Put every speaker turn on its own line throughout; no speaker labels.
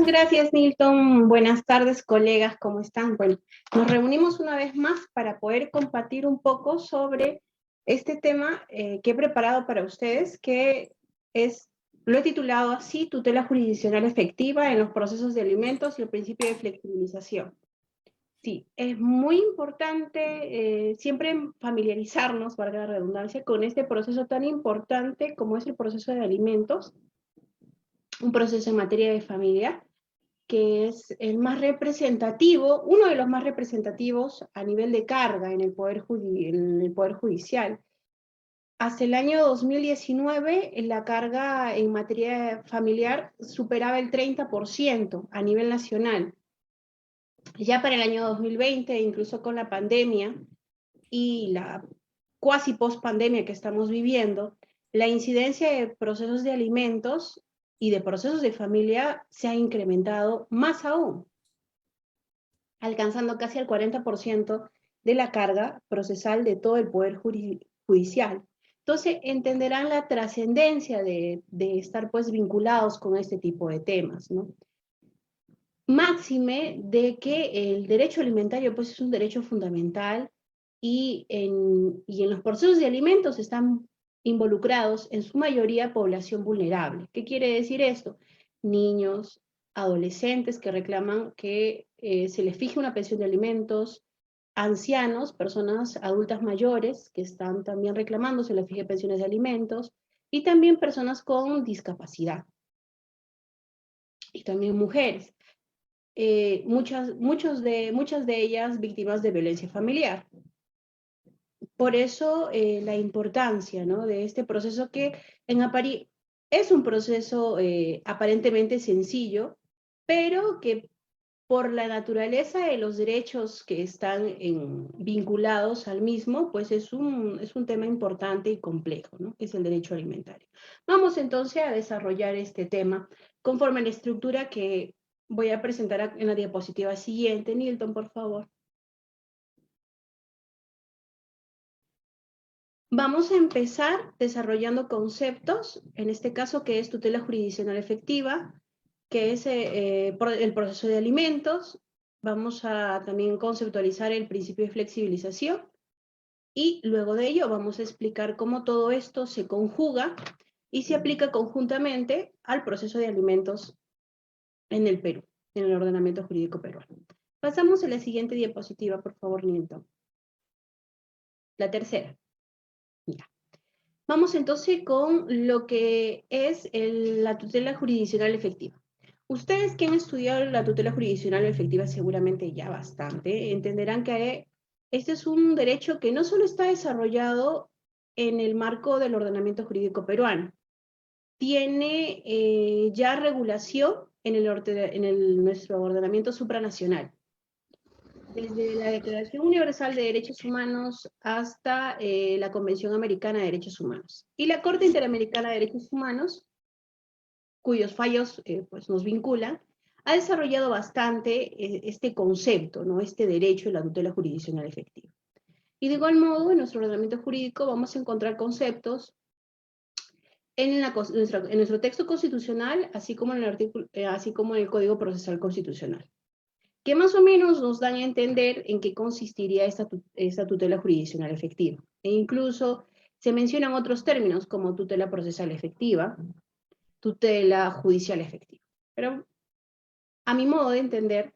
Muchas gracias, Nilton. Buenas tardes, colegas, ¿cómo están? Bueno, nos reunimos una vez más para poder compartir un poco sobre este tema que he preparado para ustedes, lo he titulado así, tutela jurisdiccional efectiva en los procesos de alimentos y el principio de flexibilización. Sí, es muy importante siempre familiarizarnos, valga la redundancia, con este proceso tan importante como es el proceso de alimentos, un proceso en materia de familia, que es el más representativo, uno de los más representativos a nivel de carga en el Poder Judicial. Hasta el año 2019, la carga en materia familiar superaba el 30% a nivel nacional. Ya para el año 2020, incluso con la pandemia y la cuasi post-pandemia que estamos viviendo, la incidencia de procesos de alimentos y de procesos de familia se ha incrementado más aún, alcanzando casi el 40% de la carga procesal de todo el Poder Judicial. Entonces, entenderán la trascendencia de estar pues vinculados con este tipo de temas, ¿no? Máxime de que el derecho alimentario pues es un derecho fundamental y en los procesos de alimentos están involucrados en su mayoría población vulnerable. ¿Qué quiere decir esto? Niños, adolescentes que reclaman que se les fije una pensión de alimentos, ancianos, personas adultas mayores que están también reclamando se les fije pensiones de alimentos, y también personas con discapacidad, y también mujeres. Muchas de ellas víctimas de violencia familiar. Por eso la importancia, ¿no?, de este proceso que es un proceso aparentemente sencillo, pero que por la naturaleza de los derechos que están vinculados al mismo, pues es un tema importante y complejo, ¿no?, que es el derecho alimentario. Vamos entonces a desarrollar este tema conforme a la estructura que voy a presentar en la diapositiva siguiente. Nilton, por favor. Vamos a empezar desarrollando conceptos, en este caso que es tutela jurisdiccional efectiva, que es el proceso de alimentos. Vamos a también conceptualizar el principio de flexibilización y luego de ello vamos a explicar cómo todo esto se conjuga y se aplica conjuntamente al proceso de alimentos en el Perú, en el ordenamiento jurídico peruano. Pasamos a la siguiente diapositiva, por favor, Nilton. La tercera. Ya. Vamos entonces con lo que es la tutela jurisdiccional efectiva. Ustedes que han estudiado la tutela jurisdiccional efectiva seguramente ya bastante, entenderán que este es un derecho que no solo está desarrollado en el marco del ordenamiento jurídico peruano, tiene ya regulación en nuestro ordenamiento supranacional. Desde la Declaración Universal de Derechos Humanos hasta la Convención Americana de Derechos Humanos. Y la Corte Interamericana de Derechos Humanos, cuyos fallos pues nos vinculan, ha desarrollado bastante este concepto, ¿no?, este derecho de la tutela jurisdiccional efectiva. Y de igual modo, en nuestro ordenamiento jurídico vamos a encontrar conceptos en nuestro texto constitucional, así como en el Código Procesal Constitucional, que más o menos nos dan a entender en qué consistiría esta tutela jurisdiccional efectiva. E incluso se mencionan otros términos como tutela procesal efectiva, tutela judicial efectiva. Pero a mi modo de entender,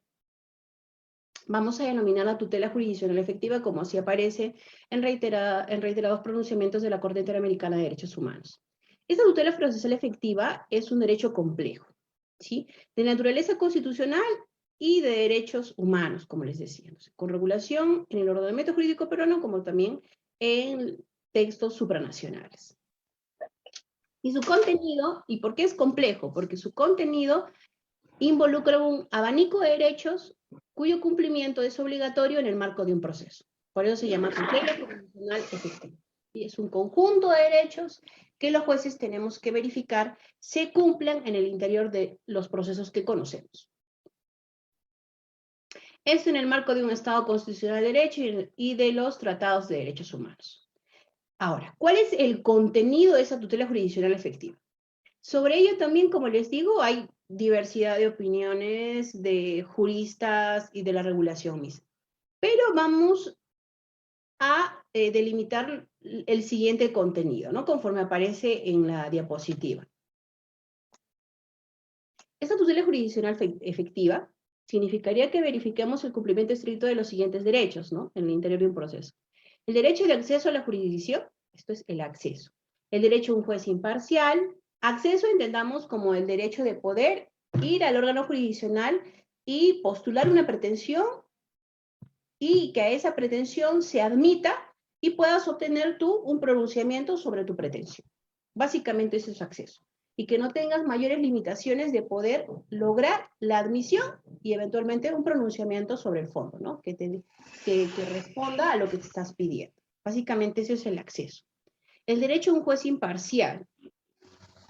vamos a denominar la tutela jurisdiccional efectiva como así aparece en reiterados pronunciamientos de la Corte Interamericana de Derechos Humanos. Esta tutela procesal efectiva es un derecho complejo, ¿sí?, de naturaleza constitucional y de derechos humanos, como les decía, con regulación en el ordenamiento jurídico peruano como también en textos supranacionales. Y su contenido, ¿y por qué es complejo? Porque su contenido involucra un abanico de derechos cuyo cumplimiento es obligatorio en el marco de un proceso. Por eso se llama tutela jurisdiccional efectiva. Y es un conjunto de derechos que los jueces tenemos que verificar se cumplan en el interior de los procesos que conocemos. Esto en el marco de un Estado constitucional de derecho y de los tratados de derechos humanos. Ahora, ¿cuál es el contenido de esa tutela jurisdiccional efectiva? Sobre ello también, como les digo, hay diversidad de opiniones de juristas y de la regulación misma. Pero vamos a delimitar el siguiente contenido, ¿no? Conforme aparece en la diapositiva. Esta tutela jurisdiccional efectiva significaría que verifiquemos el cumplimiento estricto de los siguientes derechos, ¿no? En el interior de un proceso. El derecho de acceso a la jurisdicción, esto es el acceso. El derecho a un juez imparcial. Acceso entendamos como el derecho de poder ir al órgano jurisdiccional y postular una pretensión y que a esa pretensión se admita y puedas obtener tú un pronunciamiento sobre tu pretensión. Básicamente ese es acceso. Y que no tengas mayores limitaciones de poder lograr la admisión y eventualmente un pronunciamiento sobre el fondo, ¿no? Que responda a lo que te estás pidiendo. Básicamente ese es el acceso. El derecho a un juez imparcial.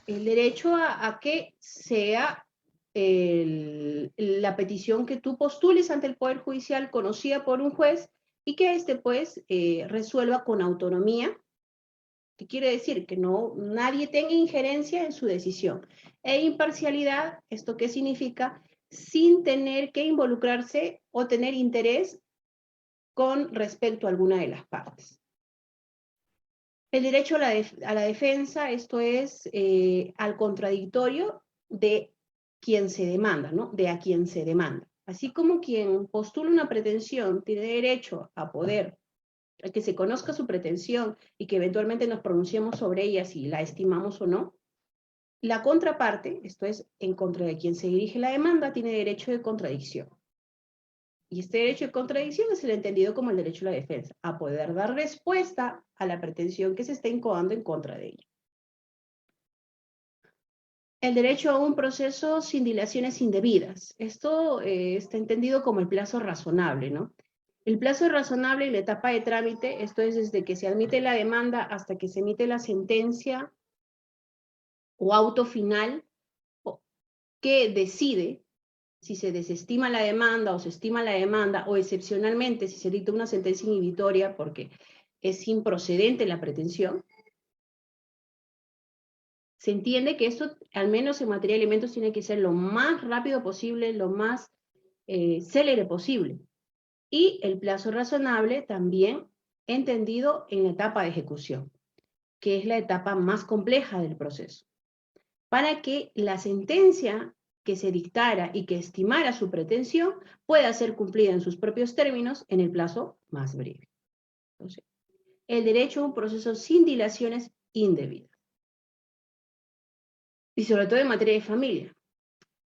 El derecho a que sea la petición que tú postules ante el Poder Judicial conocida por un juez y que éste pues resuelva con autonomía, que quiere decir que nadie tenga injerencia en su decisión. E imparcialidad, ¿esto qué significa? Sin tener que involucrarse o tener interés con respecto a alguna de las partes. El derecho a la defensa, esto es al contradictorio de quien se demanda, ¿no? De a quien se demanda. Así como quien postula una pretensión tiene derecho a poder, a que se conozca su pretensión y que eventualmente nos pronunciemos sobre ella si la estimamos o no, la contraparte, esto es en contra de quien se dirige la demanda, tiene derecho de contradicción. Y este derecho de contradicción es el entendido como el derecho a la defensa, a poder dar respuesta a la pretensión que se está incoando en contra de ella. El derecho a un proceso sin dilaciones indebidas. Esto está entendido como el plazo razonable, ¿no? El plazo razonable en la etapa de trámite, esto es desde que se admite la demanda hasta que se emite la sentencia o auto final que decide si se desestima la demanda o se estima la demanda, o excepcionalmente si se dicta una sentencia inhibitoria porque es improcedente la pretensión, se entiende que esto, al menos en materia de alimentos, tiene que ser lo más rápido posible, lo más célere posible. Y el plazo razonable también entendido en la etapa de ejecución, que es la etapa más compleja del proceso, para que la sentencia que se dictara y que estimara su pretensión pueda ser cumplida en sus propios términos en el plazo más breve. Entonces, el derecho a un proceso sin dilaciones indebidas. Y sobre todo en materia de familia.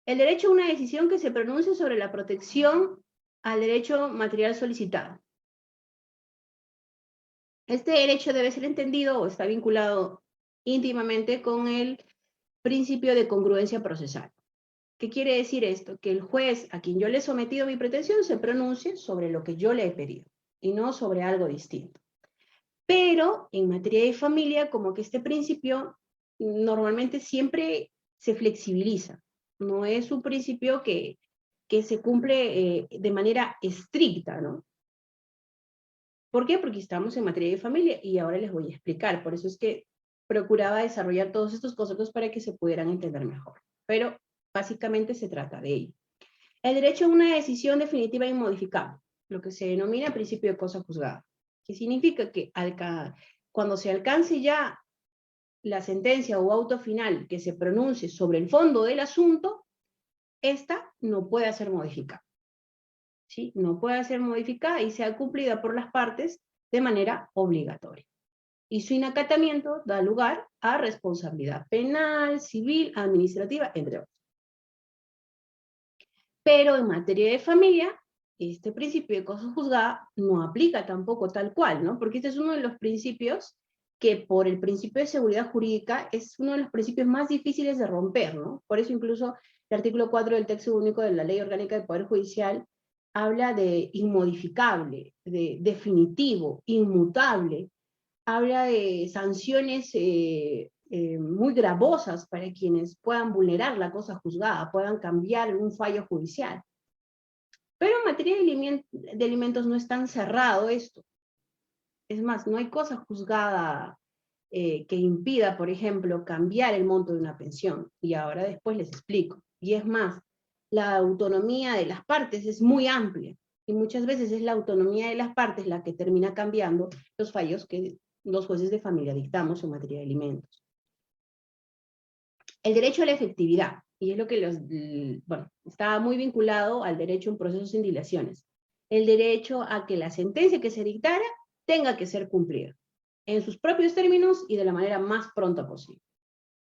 El derecho a una decisión que se pronuncie sobre la protección al derecho material solicitado. Este derecho debe ser entendido o está vinculado íntimamente con el principio de congruencia procesal. ¿Qué quiere decir esto? Que el juez a quien yo le he sometido mi pretensión se pronuncie sobre lo que yo le he pedido y no sobre algo distinto. Pero en materia de familia, como que este principio normalmente siempre se flexibiliza. No es un principio que se cumple de manera estricta, ¿no? ¿Por qué? Porque estamos en materia de familia y ahora les voy a explicar. Por eso es que procuraba desarrollar todos estos conceptos para que se pudieran entender mejor. Pero básicamente se trata de ello. El derecho a una decisión definitiva e inmodificable, lo que se denomina principio de cosa juzgada, que significa que cuando se alcance ya la sentencia o auto final que se pronuncie sobre el fondo del asunto, esta no puede ser modificada. ¿Sí? No puede ser modificada y sea cumplida por las partes de manera obligatoria. Y su inacatamiento da lugar a responsabilidad penal, civil, administrativa, entre otros. Pero en materia de familia, este principio de cosa juzgada no aplica tampoco tal cual, ¿no? Porque este es uno de los principios que por el principio de seguridad jurídica es uno de los principios más difíciles de romper, ¿no? Por eso incluso el artículo 4 del texto único de la Ley Orgánica del Poder Judicial habla de inmodificable, de definitivo, inmutable, habla de sanciones muy gravosas para quienes puedan vulnerar la cosa juzgada, puedan cambiar un fallo judicial. Pero en materia de alimentos no es tan cerrado esto. Es más, no hay cosa juzgada que impida, por ejemplo, cambiar el monto de una pensión. Y ahora después les explico. Y es más, la autonomía de las partes es muy amplia, y muchas veces es la autonomía de las partes la que termina cambiando los fallos que los jueces de familia dictamos en materia de alimentos. El derecho a la efectividad, y es lo que está muy vinculado al derecho en procesos sin dilaciones. El derecho a que la sentencia que se dictara tenga que ser cumplida, en sus propios términos y de la manera más pronta posible.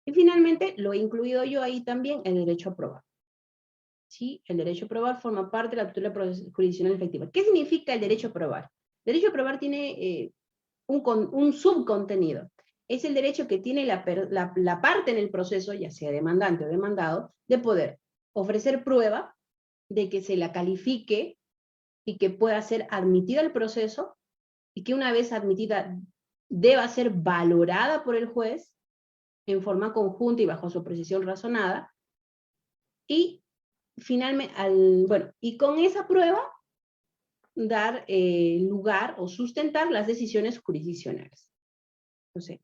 Y finalmente, lo he incluido yo ahí también, el derecho a probar. ¿Sí? El derecho a probar forma parte de la tutela jurisdiccional efectiva. ¿Qué significa el derecho a probar? El derecho a probar tiene un subcontenido. Es el derecho que tiene la parte en el proceso, ya sea demandante o demandado, de poder ofrecer prueba de que se la califique y que pueda ser admitida al proceso, y que una vez admitida deba ser valorada por el juez en forma conjunta y bajo su precisión razonada, y finalmente, y con esa prueba dar lugar o sustentar las decisiones jurisdiccionales. Entonces,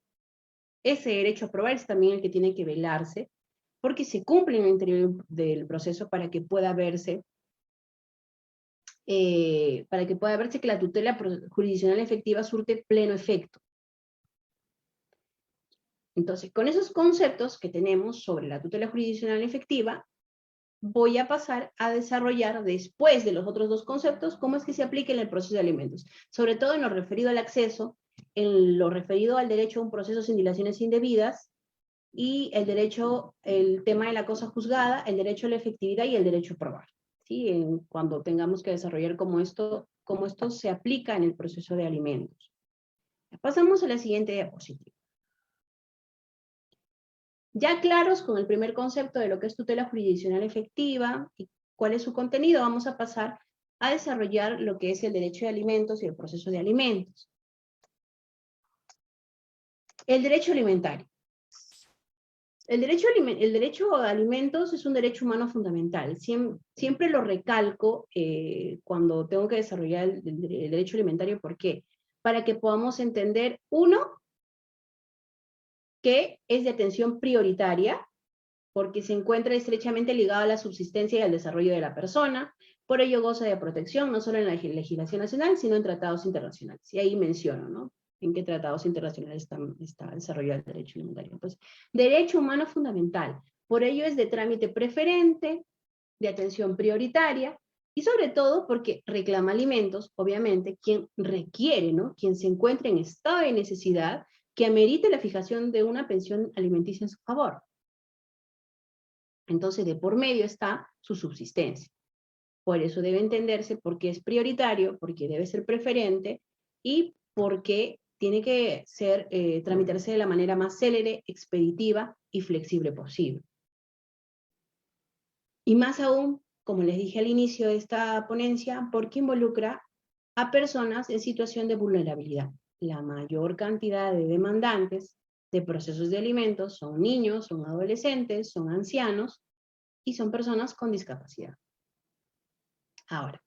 ese derecho a probar es también el que tiene que velarse, porque se cumple en el interior del proceso para que pueda verse que la tutela jurisdiccional efectiva surte pleno efecto. Entonces, con esos conceptos que tenemos sobre la tutela jurisdiccional efectiva, voy a pasar a desarrollar, después de los otros dos conceptos, cómo es que se aplica en el proceso de alimentos, sobre todo en lo referido al acceso, en lo referido al derecho a un proceso sin dilaciones indebidas, y el tema de la cosa juzgada, el derecho a la efectividad y el derecho a probar, ¿sí? Cuando tengamos que desarrollar cómo esto se aplica en el proceso de alimentos. Pasamos a la siguiente diapositiva. Ya claros con el primer concepto de lo que es tutela jurisdiccional efectiva y cuál es su contenido, vamos a pasar a desarrollar lo que es el derecho de alimentos y el proceso de alimentos. El derecho alimentario. El derecho a alimentos es un derecho humano fundamental. Siempre lo recalco cuando tengo que desarrollar el derecho alimentario. ¿Por qué? Para que podamos entender, uno, que es de atención prioritaria, porque se encuentra estrechamente ligado a la subsistencia y al desarrollo de la persona. Por ello goza de protección, no solo en la legislación nacional, sino en tratados internacionales. Y ahí menciono, ¿no?, en qué tratados internacionales está desarrollado el derecho alimentario. Entonces, derecho humano fundamental. Por ello es de trámite preferente, de atención prioritaria, y sobre todo porque reclama alimentos, obviamente, quien requiere, ¿no?, quien se encuentra en estado de necesidad, que amerite la fijación de una pensión alimenticia en su favor. Entonces, de por medio está su subsistencia. Por eso debe entenderse porque es prioritario, porque debe ser preferente y porque tiene que tramitarse de la manera más célere, expeditiva y flexible posible. Y más aún, como les dije al inicio de esta ponencia, porque involucra a personas en situación de vulnerabilidad. La mayor cantidad de demandantes de procesos de alimentos son niños, son adolescentes, son ancianos y son personas con discapacidad. Ahora,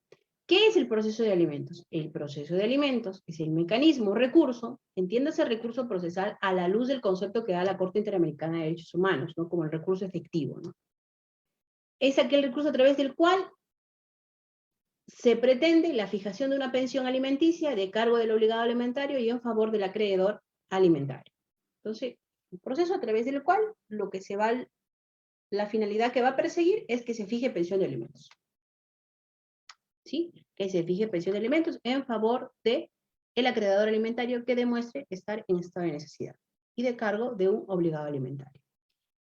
¿qué es el proceso de alimentos? El proceso de alimentos es el mecanismo, recurso, entiéndase recurso procesal a la luz del concepto que da la Corte Interamericana de Derechos Humanos, ¿no?, como el recurso efectivo, ¿no? Es aquel recurso a través del cual se pretende la fijación de una pensión alimenticia de cargo del obligado alimentario y en favor del acreedor alimentario. Entonces, el proceso a través del cual la finalidad que va a perseguir es que se fije pensión de alimentos. ¿Sí? Que se fije pensión de alimentos en favor del acreedor alimentario que demuestre estar en estado de necesidad y de cargo de un obligado alimentario.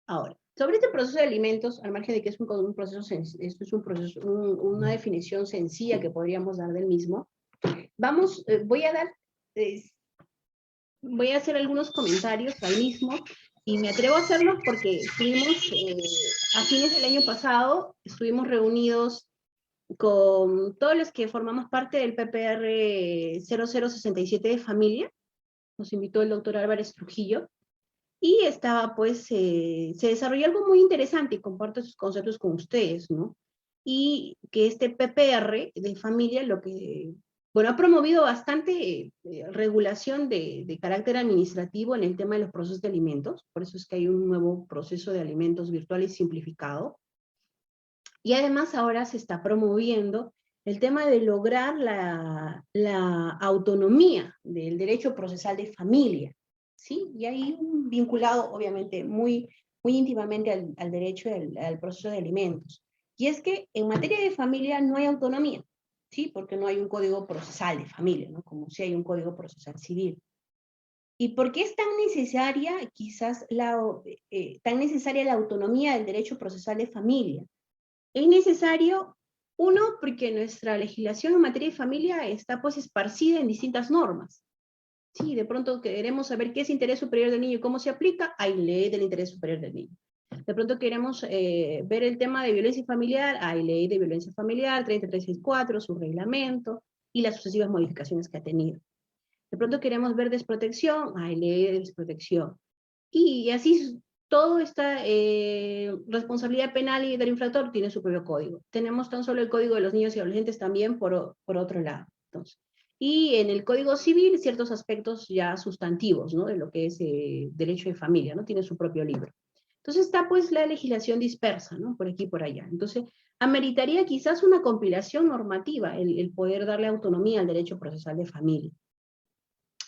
Ahora, sobre este proceso de alimentos, al margen de que es un proceso, esto es una definición sencilla que podríamos dar del mismo, voy a hacer algunos comentarios al mismo, y me atrevo a hacerlos porque a fines del año pasado, estuvimos reunidos con todos los que formamos parte del PPR 0067 de familia. Nos invitó el doctor Álvarez Trujillo, y se desarrolló algo muy interesante, y comparto esos conceptos con ustedes, ¿no? Y que este PPR de familia ha promovido bastante regulación de carácter administrativo en el tema de los procesos de alimentos. Por eso es que hay un nuevo proceso de alimentos virtual y simplificado. Y además ahora se está promoviendo el tema de lograr la autonomía del derecho procesal de familia, ¿sí? Y ahí vinculado, obviamente, muy íntimamente al derecho al proceso de alimentos. Y es que en materia de familia no hay autonomía, ¿sí? Porque no hay un código procesal de familia, ¿no? Como si hay un código procesal civil. ¿Y por qué es tan necesaria, quizás, tan necesaria la autonomía del derecho procesal de familia? Es necesario, uno, porque nuestra legislación en materia de familia está pues esparcida en distintas normas. Sí, de pronto queremos saber qué es interés superior del niño y cómo se aplica, hay ley del interés superior del niño. De pronto queremos ver el tema de violencia familiar, hay ley de violencia familiar, 3364, su reglamento y las sucesivas modificaciones que ha tenido. De pronto queremos ver desprotección, hay ley de desprotección. Y así todo esta responsabilidad penal y del infractor tiene su propio código. Tenemos tan solo el código de los niños y adolescentes también por otro lado. Entonces, y en el código civil ciertos aspectos ya sustantivos, ¿no? De lo que es derecho de familia, ¿no? Tiene su propio libro. Entonces está pues la legislación dispersa, ¿no? Por aquí y por allá. Entonces, ameritaría quizás una compilación normativa el poder darle autonomía al derecho procesal de familia.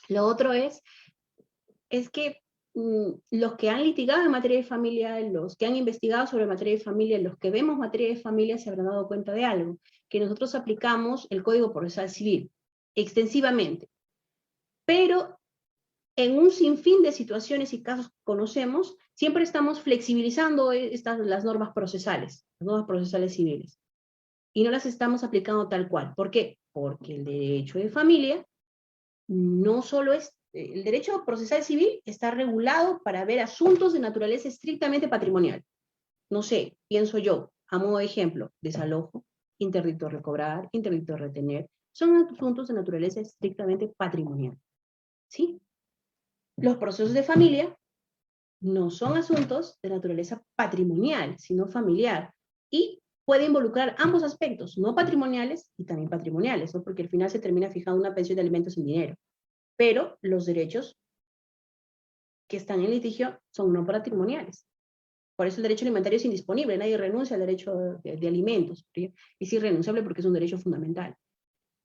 Lo otro es que los que han litigado en materia de familia, los que han investigado sobre materia de familia, los que vemos materia de familia se habrán dado cuenta de algo, que nosotros aplicamos el Código Procesal Civil extensivamente, pero en un sinfín de situaciones y casos que conocemos, siempre estamos flexibilizando las normas procesales, las normas procesales civiles, y no las estamos aplicando tal cual. ¿Por qué? Porque el derecho de familia no solo es, el derecho procesal civil está regulado para ver asuntos de naturaleza estrictamente patrimonial. No sé, pienso yo, a modo de ejemplo, desalojo, interdicto de recobrar, interdicto de retener, son asuntos de naturaleza estrictamente patrimonial. ¿Sí? Los procesos de familia no son asuntos de naturaleza patrimonial, sino familiar. Y puede involucrar ambos aspectos, no patrimoniales y también patrimoniales, ¿no? Porque al final se termina fijando una pensión de alimentos sin dinero. Pero los derechos que están en litigio son no patrimoniales. Por eso el derecho alimentario es indisponible, nadie renuncia al derecho de alimentos. ¿Sí? Es irrenunciable porque es un derecho fundamental.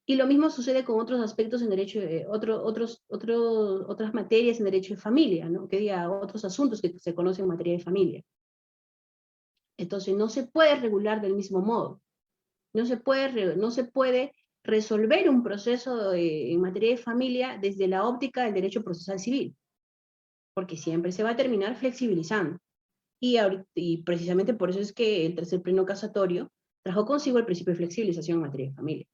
Y lo mismo sucede con otros aspectos en derecho, otras materias en derecho de familia, ¿no? Que diga otros asuntos que se conocen en materia de familia. Entonces no se puede regular del mismo modo. No se puede resolver un proceso en materia de familia desde la óptica del derecho procesal civil, porque siempre se va a terminar flexibilizando. Y precisamente por eso es que el tercer pleno casatorio trajo consigo el principio de flexibilización en materia de familia.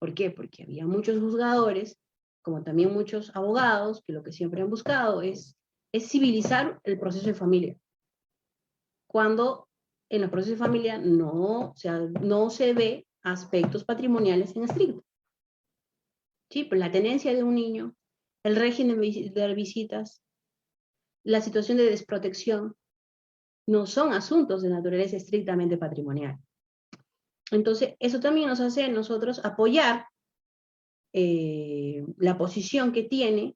¿Por qué? Porque había muchos juzgadores, como también muchos abogados, que lo que siempre han buscado es civilizar el proceso de familia. Cuando en el proceso de familia no se ve aspectos patrimoniales en estricto. ¿Sí? Pues la tenencia de un niño, el régimen de visitas, la situación de desprotección, no son asuntos de naturaleza estrictamente patrimonial. Entonces, eso también nos hace a nosotros apoyar la posición que tiene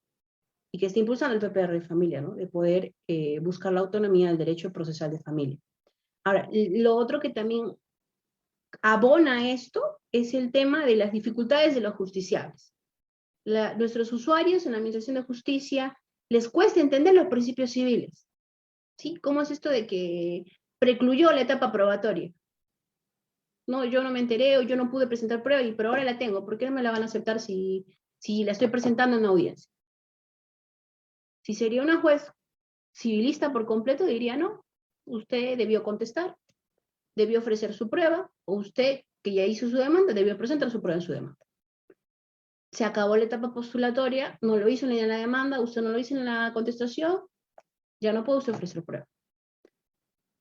y que está impulsando el PPR de familia, ¿no? De poder buscar la autonomía del derecho procesal de familia. Ahora, lo otro que también abona esto es el tema de las dificultades de los justiciables. Nuestros usuarios en la Administración de Justicia les cuesta entender los principios civiles. ¿Sí? ¿Cómo es esto de que precluyó la etapa probatoria? No, yo no me enteré o yo no pude presentar prueba, pero ahora la tengo. ¿Por qué no me la van a aceptar si la estoy presentando en audiencia? Si sería una juez civilista por completo, diría no. Usted debió contestar, debió ofrecer su prueba, o usted, que ya hizo su demanda, debió presentar su prueba en su demanda. Se acabó la etapa postulatoria, no lo hizo ni en la demanda, usted no lo hizo en la contestación, ya no puede usted ofrecer prueba.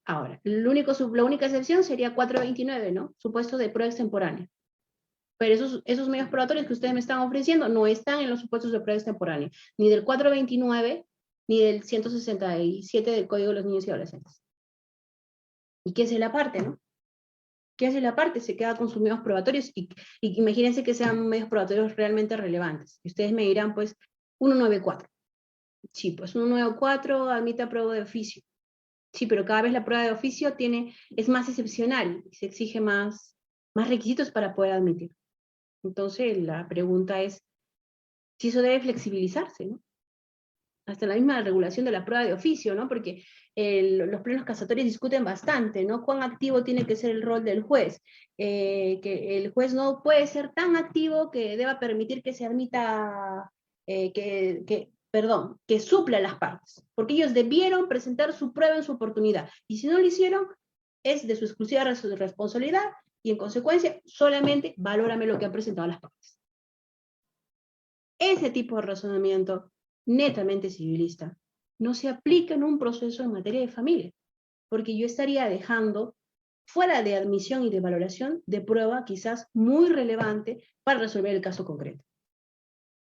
Ahora, la única excepción sería 429, ¿no? Supuesto de prueba extemporánea. Pero esos medios probatorios que ustedes me están ofreciendo no están en los supuestos de prueba extemporánea, ni del 429, ni del 167 del Código de los Niños y Adolescentes. ¿Y qué hace la parte, no? ¿Qué hace la parte? Se queda con sus medios probatorios y imagínense que sean medios probatorios realmente relevantes. Y ustedes me dirán, pues, 194. Sí, pues 194 admite a prueba de oficio. Sí, pero cada vez la prueba de oficio es más excepcional, se exige más requisitos para poder admitir. Entonces, la pregunta es si eso debe flexibilizarse, ¿no? Hasta la misma regulación de la prueba de oficio, ¿no? Porque los plenos casatorios discuten bastante, ¿no? Cuán activo tiene que ser el rol del juez. Que el juez no puede ser tan activo que deba permitir que se admita, que supla las partes, porque ellos debieron presentar su prueba en su oportunidad, y si no lo hicieron, es de su exclusiva responsabilidad, y en consecuencia, solamente valórame lo que han presentado las partes. Ese tipo de razonamiento netamente civilista no se aplica en un proceso en materia de familia, porque yo estaría dejando fuera de admisión y de valoración de prueba quizás muy relevante para resolver el caso concreto,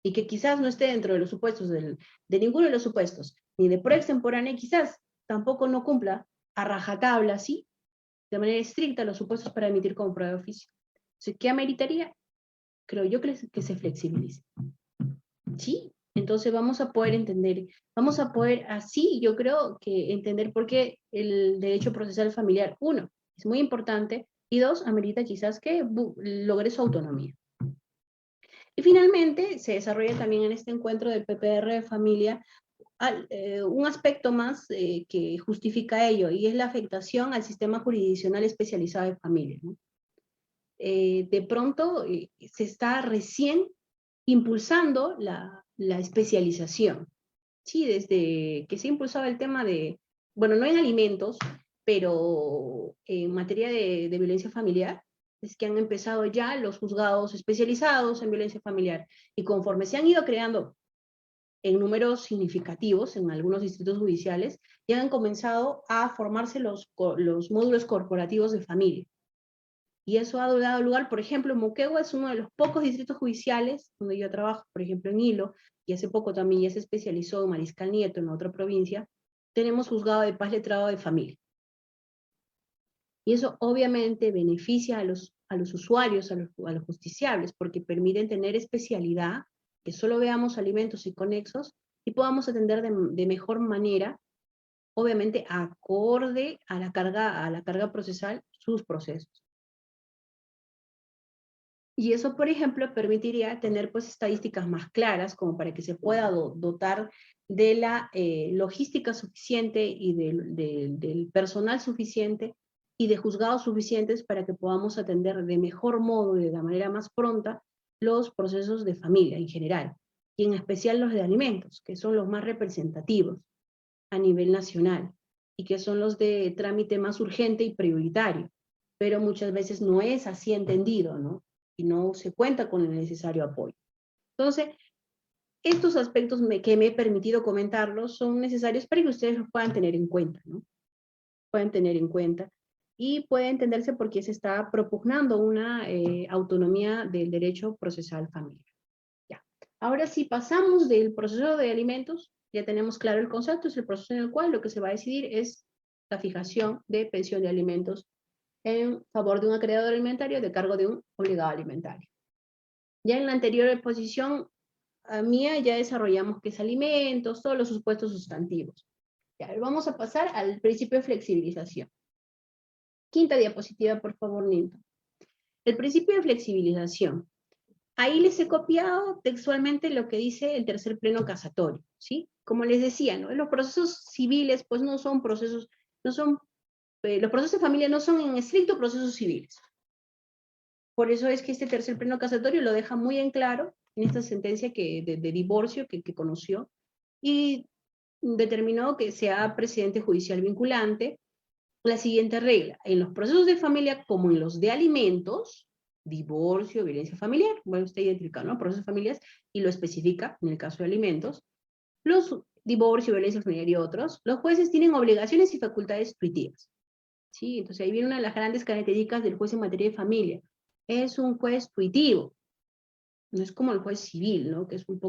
y que quizás no esté dentro de los supuestos de ninguno de los supuestos, ni de prueba extemporánea, y quizás tampoco no cumpla a rajatabla, ¿sí?, de manera estricta los supuestos para emitir como prueba de oficio. Entonces, ¿qué ameritaría? Creo yo que se flexibilice. ¿Sí? Entonces vamos a poder entender, vamos a poder así, yo creo que entender por qué el derecho procesal familiar, uno, es muy importante, y dos, amerita quizás que logre su autonomía. Y finalmente se desarrolla también en este encuentro del PPR de familia un aspecto más que justifica ello, y es la afectación al sistema jurisdiccional especializado de familia, ¿no? De pronto se está recién impulsando la especialización. Sí, desde que se ha impulsado el tema de, bueno, no en alimentos, pero en materia de violencia familiar, es que han empezado ya los juzgados especializados en violencia familiar, y conforme se han ido creando en números significativos en algunos distritos judiciales, ya han comenzado a formarse los módulos corporativos de familia. Y eso ha dado lugar, por ejemplo, Moquegua es uno de los pocos distritos judiciales donde yo trabajo, por ejemplo, en Hilo, y hace poco también ya se especializó en Mariscal Nieto, en otra provincia, tenemos juzgado de paz letrado de familia. Y eso obviamente beneficia a los usuarios, a los justiciables, porque permiten tener especialidad, que solo veamos alimentos y conexos, y podamos atender de mejor manera, obviamente acorde a la carga procesal, sus procesos. Y eso, por ejemplo, permitiría tener pues estadísticas más claras, como para que se pueda dotar de la logística suficiente y del personal suficiente y de juzgados suficientes para que podamos atender de mejor modo y de la manera más pronta los procesos de familia en general, y en especial los de alimentos, que son los más representativos a nivel nacional, y que son los de trámite más urgente y prioritario, pero muchas veces no es así entendido, ¿no? Y no se cuenta con el necesario apoyo. Entonces, estos aspectos que me he permitido comentarlos son necesarios para que ustedes los puedan tener en cuenta, ¿no? Pueden tener en cuenta, y puede entenderse por qué se está propugnando una autonomía del derecho procesal familiar. Ya. Ahora sí, pasamos del proceso de alimentos, ya tenemos claro el concepto, es el proceso en el cual lo que se va a decidir es la fijación de pensión de alimentos en favor de un acreedor alimentario de cargo de un obligado alimentario. Ya en la anterior exposición mía ya desarrollamos qué es alimentos, todos los supuestos sustantivos. Ya, vamos a pasar al principio de flexibilización. Quinta diapositiva, por favor, Ninto. El principio de flexibilización. Ahí les he copiado textualmente lo que dice el tercer pleno casatorio, ¿sí? Como les decía, ¿no? Los procesos civiles, pues no son procesos, los procesos de familia no son en estricto procesos civiles. Por eso es que este tercer pleno casatorio lo deja muy en claro en esta sentencia de divorcio que conoció, y determinó que sea precedente judicial vinculante la siguiente regla: en los procesos de familia como en los de alimentos, divorcio, violencia familiar, bueno, está identificado, ¿no? Procesos de familias, y lo especifica en el caso de alimentos, los divorcio, violencia familiar y otros, los jueces tienen obligaciones y facultades tuitivas, ¿sí? Entonces ahí viene una de las grandes características del juez en materia de familia. Es un juez tuitivo, no es como el juez civil, ¿no? Que es un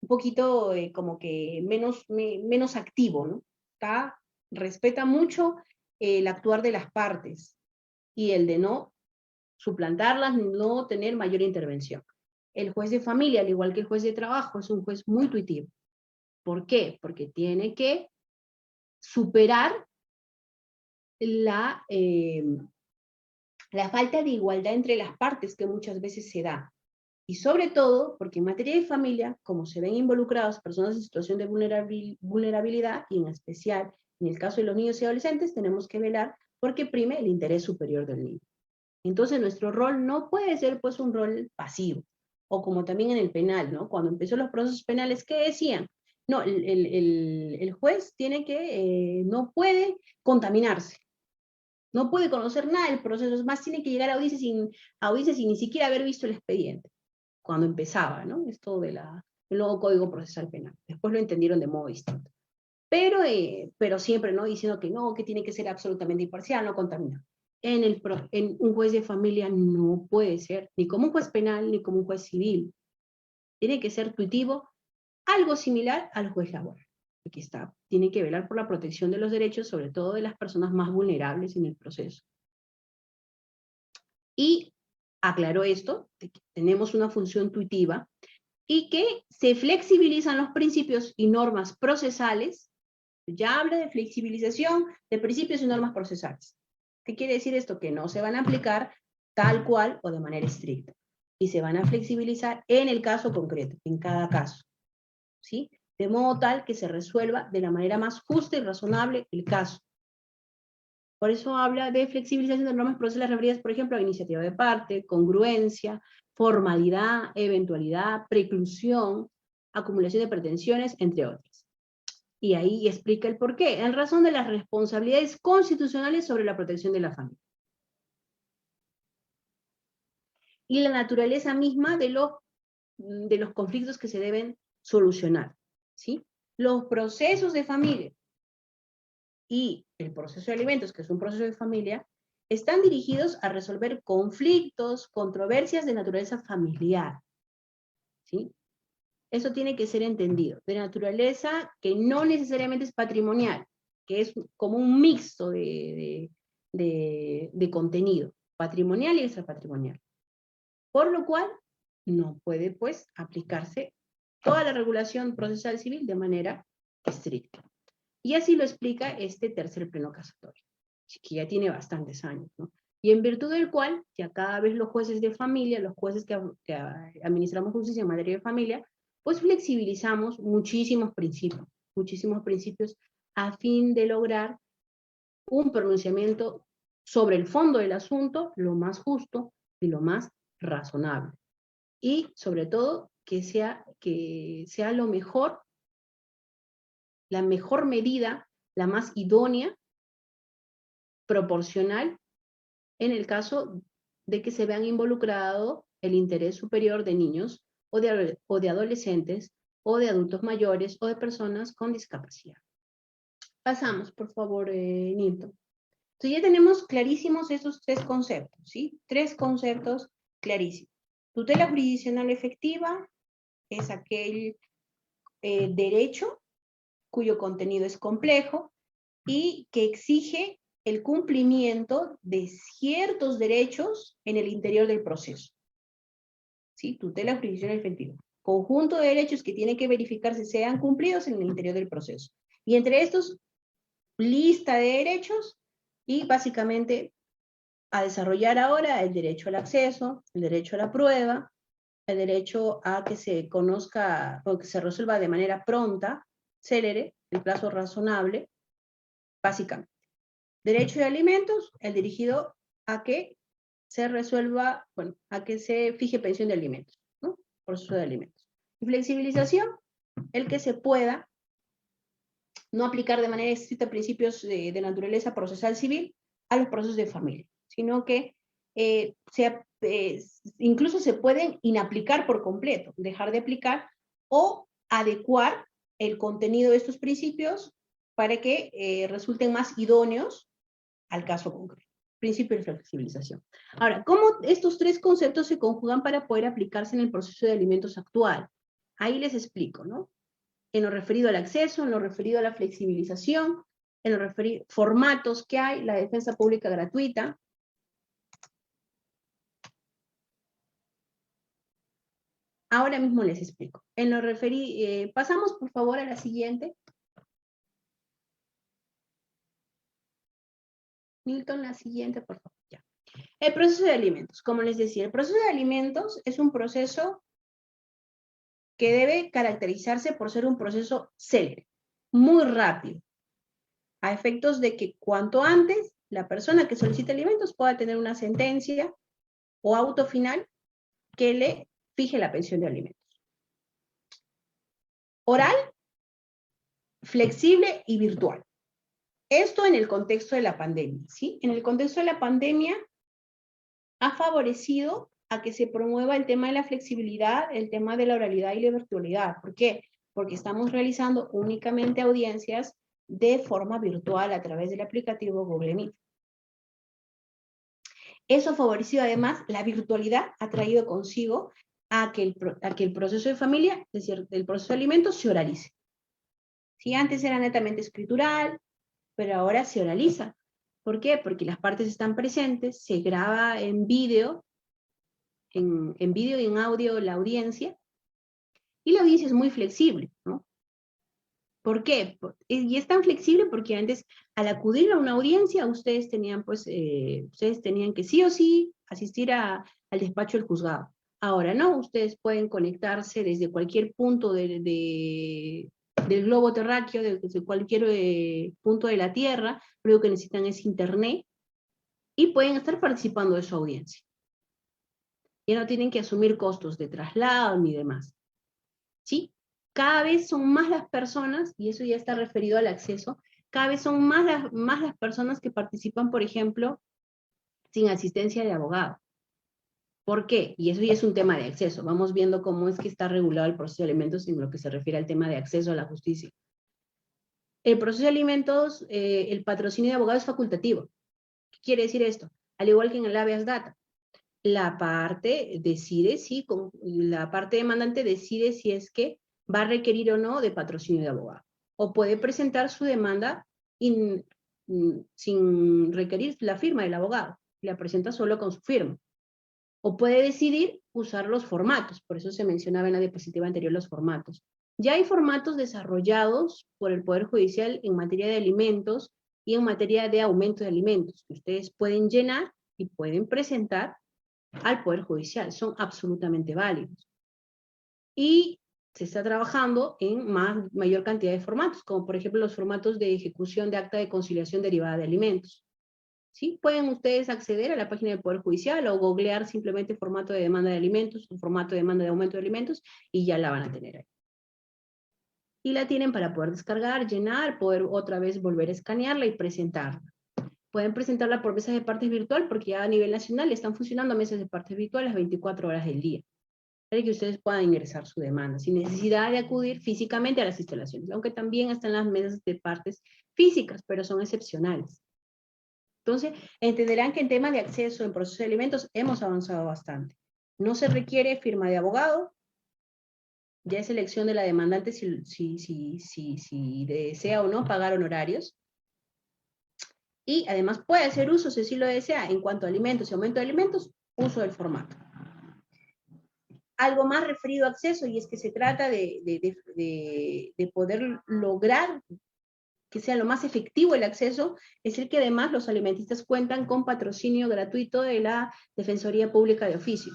poquito como que menos activo, ¿no? Respeta mucho el actuar de las partes y el de no suplantarlas, no tener mayor intervención. El juez de familia, al igual que el juez de trabajo, es un juez muy tuitivo. ¿Por qué? Porque tiene que superar la falta de igualdad entre las partes que muchas veces se da. Y sobre todo, porque en materia de familia, como se ven involucradas personas en situación de vulnerabilidad, y en especial en el caso de los niños y adolescentes, tenemos que velar porque prime el interés superior del niño. Entonces nuestro rol no puede ser pues un rol pasivo, o como también en el penal, ¿no? Cuando empezó los procesos penales, ¿qué decían? No, el juez tiene que, no puede contaminarse, no puede conocer nada del proceso, es más, tiene que llegar a audiencia sin ni siquiera haber visto el expediente, cuando empezaba, ¿no? Esto del nuevo Código Procesal Penal. Después lo entendieron de modo distinto. Pero siempre, ¿no? Diciendo que no, que tiene que ser absolutamente imparcial, no contamina. En un juez de familia no puede ser, ni como un juez penal, ni como un juez civil. Tiene que ser tuitivo, algo similar al juez laboral. Aquí está, tiene que velar por la protección de los derechos, sobre todo de las personas más vulnerables en el proceso. Y aclaró esto, de que tenemos una función tuitiva, y que se flexibilizan los principios y normas procesales. Ya habla de flexibilización de principios y normas procesales. ¿Qué quiere decir esto? Que no se van a aplicar tal cual o de manera estricta. Y se van a flexibilizar en el caso concreto, en cada caso. ¿Sí? De modo tal que se resuelva de la manera más justa y razonable el caso. Por eso habla de flexibilización de normas procesales referidas, por ejemplo, a iniciativa de parte, congruencia, formalidad, eventualidad, preclusión, acumulación de pretensiones, entre otras. Y ahí explica el porqué, en razón de las responsabilidades constitucionales sobre la protección de la familia. Y la naturaleza misma de los conflictos que se deben solucionar, ¿sí? Los procesos de familia y el proceso de alimentos, que es un proceso de familia, están dirigidos a resolver conflictos, controversias de naturaleza familiar, ¿sí? Eso tiene que ser entendido, de naturaleza que no necesariamente es patrimonial, que es como un mixto de contenido, patrimonial y extrapatrimonial. Por lo cual, no puede, pues, aplicarse toda la regulación procesal civil de manera estricta. Y así lo explica este tercer pleno casatorio, que ya tiene bastantes años, ¿no? Y en virtud del cual, ya cada vez los jueces de familia, los jueces que administramos justicia en materia de familia, pues flexibilizamos muchísimos principios a fin de lograr un pronunciamiento sobre el fondo del asunto lo más justo y lo más razonable. Y sobre todo que sea lo mejor, la mejor medida, la más idónea, proporcional, en el caso de que se vean involucrado el interés superior de niños o de adolescentes o de adultos mayores o de personas con discapacidad. Pasamos, por favor, Nilton. Entonces ya tenemos clarísimos esos tres conceptos, ¿sí? Tres conceptos clarísimos. Tutela jurisdiccional efectiva es aquel derecho cuyo contenido es complejo y que exige el cumplimiento de ciertos derechos en el interior del proceso. ¿Sí? Tutela jurisdiccional efectiva. Conjunto de derechos que tiene que verificarse sean cumplidos en el interior del proceso. Y entre estos, lista de derechos y básicamente a desarrollar ahora el derecho al acceso, el derecho a la prueba, el derecho a que se conozca o que se resuelva de manera pronta, célere, el plazo razonable, básicamente. Derecho de alimentos, el dirigido a que se resuelva, bueno, a que se fije pensión de alimentos, ¿no? Proceso de alimentos. Y flexibilización, el que se pueda no aplicar de manera estricta principios de naturaleza procesal civil a los procesos de familia, sino que incluso se pueden inaplicar por completo, dejar de aplicar o adecuar el contenido de estos principios para que resulten más idóneos al caso concreto. Principio de flexibilización. Ahora, ¿cómo estos tres conceptos se conjugan para poder aplicarse en el proceso de alimentos actual? Ahí les explico, ¿no? En lo referido al acceso, en lo referido a la flexibilización, en lo referido formatos que hay, la defensa pública gratuita. Ahora mismo les explico. En lo referido, pasamos por favor a la siguiente. Milton, la siguiente, por favor. Ya. El proceso de alimentos. Como les decía, el proceso de alimentos es un proceso que debe caracterizarse por ser un proceso célere, muy rápido, a efectos de que cuanto antes la persona que solicita alimentos pueda tener una sentencia o auto final que le fije la pensión de alimentos. Oral, flexible y virtual. Esto en el contexto de la pandemia, ¿sí? En el contexto de la pandemia ha favorecido a que se promueva el tema de la flexibilidad, el tema de la oralidad y la virtualidad. ¿Por qué? Porque estamos realizando únicamente audiencias de forma virtual a través del aplicativo Google Meet. Eso ha favorecido además, la virtualidad ha traído consigo a que el proceso de familia, es decir, el proceso de alimentos se oralice. Si antes era netamente escritural, pero ahora se oraliza. ¿Por qué? Porque las partes están presentes, se graba en vídeo, en vídeo y en audio la audiencia, y la audiencia es muy flexible, ¿no? ¿Por qué? Y es tan flexible porque antes, al acudir a una audiencia, ustedes tenían que sí o sí asistir al despacho del juzgado. Ahora no, ustedes pueden conectarse desde cualquier punto del globo terráqueo, desde cualquier punto de la Tierra, lo único que necesitan es internet, y pueden estar participando de su audiencia. Ya no tienen que asumir costos de traslado ni demás. ¿Sí? Cada vez son más las personas, y eso ya está referido al acceso, cada vez son más las personas que participan, por ejemplo, sin asistencia de abogado. ¿Por qué? Y eso ya es un tema de acceso. Vamos viendo cómo es que está regulado el proceso de alimentos en lo que se refiere al tema de acceso a la justicia. El proceso de alimentos, el patrocinio de abogado es facultativo. ¿Qué quiere decir esto? Al igual que en el habeas data. La parte decide si, la parte demandante decide si es que va a requerir o no de patrocinio de abogado. O puede presentar su demanda sin requerir la firma del abogado. La presenta solo con su firma. O puede decidir usar los formatos. Por eso se mencionaba en la diapositiva anterior los formatos. Ya hay formatos desarrollados por el Poder Judicial en materia de alimentos y en materia de aumento de alimentos, que ustedes pueden llenar y pueden presentar al Poder Judicial. Son absolutamente válidos. Y se está trabajando en mayor cantidad de formatos, como por ejemplo los formatos de ejecución de acta de conciliación derivada de alimentos. ¿Sí? Pueden ustedes acceder a la página del Poder Judicial o googlear simplemente formato de demanda de alimentos o formato de demanda de aumento de alimentos y ya la van a tener ahí. Y la tienen para poder descargar, llenar, poder otra vez volver a escanearla y presentarla. Pueden presentarla por mesas de partes virtual porque ya a nivel nacional están funcionando mesas de partes virtuales 24 horas del día, para que ustedes puedan ingresar su demanda sin necesidad de acudir físicamente a las instalaciones, aunque también están las mesas de partes físicas, pero son excepcionales. Entonces, entenderán que en tema de acceso en proceso de alimentos hemos avanzado bastante. No se requiere firma de abogado, ya es elección de la demandante si desea o no pagar honorarios. Y además puede hacer uso, si así lo desea, en cuanto a alimentos y aumento de alimentos, uso del formato. Algo más referido a acceso, y es que se trata de poder lograr que sea lo más efectivo el acceso, es decir que además los alimentistas cuentan con patrocinio gratuito de la Defensoría Pública de Oficio.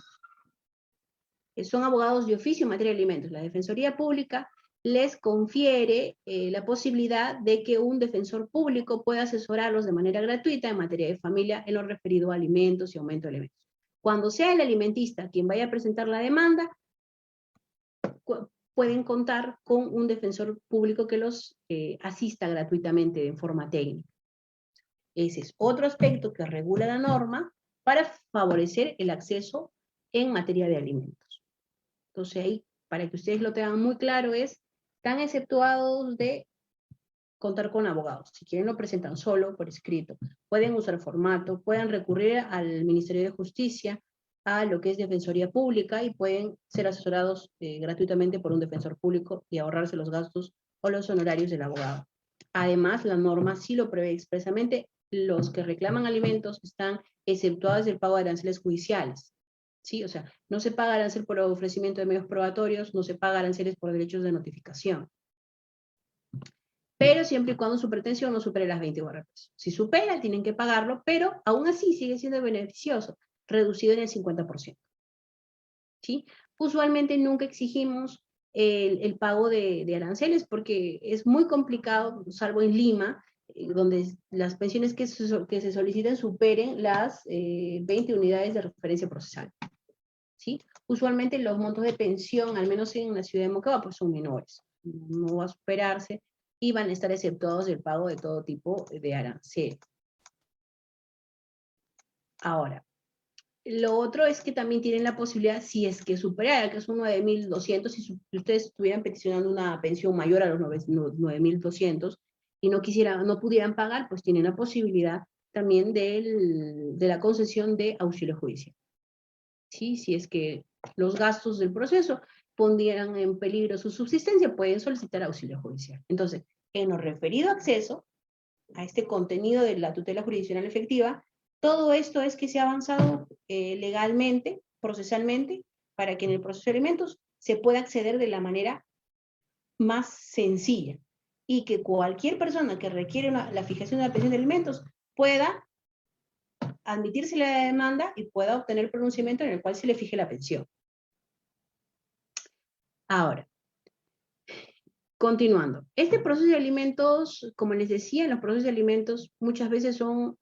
Son abogados de oficio en materia de alimentos. La Defensoría Pública les confiere la posibilidad de que un defensor público pueda asesorarlos de manera gratuita en materia de familia en lo referido a alimentos y aumento de alimentos. Cuando sea el alimentista quien vaya a presentar la demanda, pueden contar con un defensor público que los asista gratuitamente en forma técnica. Ese es otro aspecto que regula la norma para favorecer el acceso en materia de alimentos. Entonces ahí, para que ustedes lo tengan muy claro, están exceptuados de contar con abogados. Si quieren lo presentan solo, por escrito. Pueden usar formato, pueden recurrir al Ministerio de Justicia, a lo que es Defensoría Pública, y pueden ser asesorados gratuitamente por un defensor público y ahorrarse los gastos o los honorarios del abogado. Además, la norma sí lo prevé expresamente, los que reclaman alimentos están exceptuados del pago de aranceles judiciales. ¿Sí? O sea, no se paga arancel por ofrecimiento de medios probatorios, no se paga aranceles por derechos de notificación. pero siempre y cuando su pretensión no supere las 20 URPs. Si supera, tienen que pagarlo, pero aún así sigue siendo beneficioso, reducido en el 50%. ¿Sí? Usualmente nunca exigimos el pago de aranceles porque es muy complicado, salvo en Lima, donde las pensiones que se soliciten superen las 20 unidades de referencia procesal. ¿Sí? Usualmente los montos de pensión, al menos en la ciudad de Moquegua, pues son menores. No va a superarse y van a estar exceptuados del pago de todo tipo de arancel. Ahora, lo otro es que también tienen la posibilidad, si es que superara, que es un 9.200, si ustedes estuvieran peticionando una pensión mayor a los 9.200 y no pudieran pagar, pues tienen la posibilidad también de la concesión de auxilio judicial. ¿Sí? Si es que los gastos del proceso pondrían en peligro su subsistencia, pueden solicitar auxilio judicial. Entonces, en lo referido a acceso a este contenido de la tutela jurisdiccional efectiva, todo esto es que se ha avanzado legalmente, procesalmente, para que en el proceso de alimentos se pueda acceder de la manera más sencilla y que cualquier persona que requiere la fijación de la pensión de alimentos pueda admitirse la demanda y pueda obtener el pronunciamiento en el cual se le fije la pensión. Ahora, continuando. Este proceso de alimentos, como les decía, los procesos de alimentos muchas veces son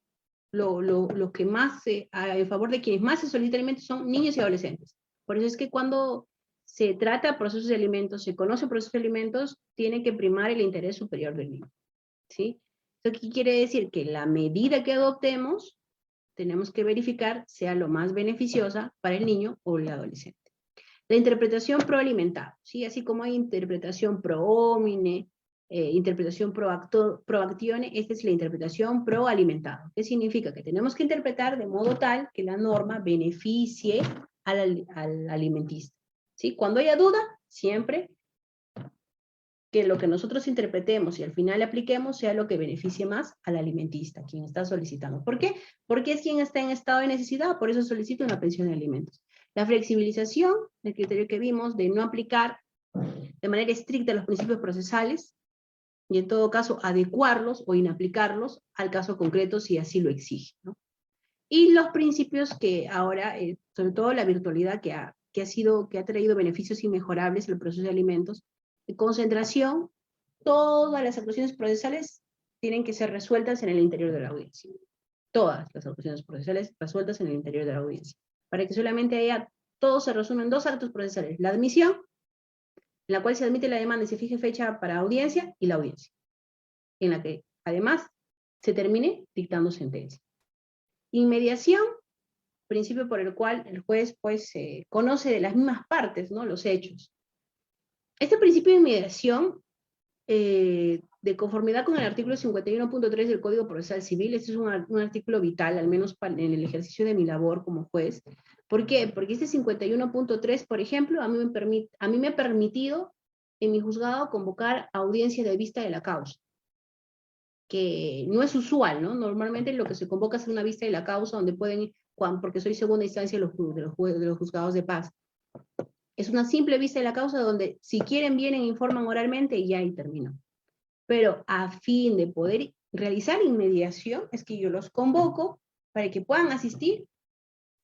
lo que más, en favor de quienes más se solicitan alimentos son niños y adolescentes. Por eso es que cuando se trata de procesos de alimentos, se conoce procesos de alimentos, tiene que primar el interés superior del niño. ¿Sí? ¿Esto qué quiere decir? Que la medida que adoptemos, tenemos que verificar sea lo más beneficiosa para el niño o el adolescente. La interpretación proalimentado, ¿sí? Así como hay interpretación pro homine, interpretación pro actione, esta es la interpretación pro alimentado. ¿Qué significa? Que tenemos que interpretar de modo tal que la norma beneficie al alimentista. ¿Sí? Cuando haya duda, siempre que lo que nosotros interpretemos y al final apliquemos sea lo que beneficie más al alimentista, quien está solicitando. ¿Por qué? Porque es quien está en estado de necesidad, por eso solicita una pensión de alimentos. La flexibilización, el criterio que vimos de no aplicar de manera estricta los principios procesales, y en todo caso adecuarlos o inaplicarlos al caso concreto si así lo exige, ¿no? Y los principios que ahora, sobre todo la virtualidad que ha traído beneficios inmejorables al proceso de alimentos, de concentración, todas las actuaciones procesales tienen que ser resueltas en el interior de la audiencia. Todas las actuaciones procesales resueltas en el interior de la audiencia. Para que solamente haya, todo se resume en dos actos procesales. La admisión, en la cual se admite la demanda y se fije fecha para audiencia, y la audiencia, en la que además se termine dictando sentencia. Inmediación, principio por el cual el juez pues conoce de las mismas partes, ¿no?, los hechos. Este principio de inmediación, de conformidad con el artículo 51.3 del Código Procesal Civil, este es un artículo vital, al menos en el ejercicio de mi labor como juez. ¿Por qué? Porque este 51.3, por ejemplo, a mí me ha permitido en mi juzgado convocar audiencia de vista de la causa, que no es usual, ¿no? Normalmente lo que se convoca es una vista de la causa donde pueden, porque soy segunda instancia de los juzgados de paz. Es una simple vista de la causa donde si quieren vienen, informan oralmente y ya ahí terminó. Pero a fin de poder realizar inmediación es que yo los convoco para que puedan asistir,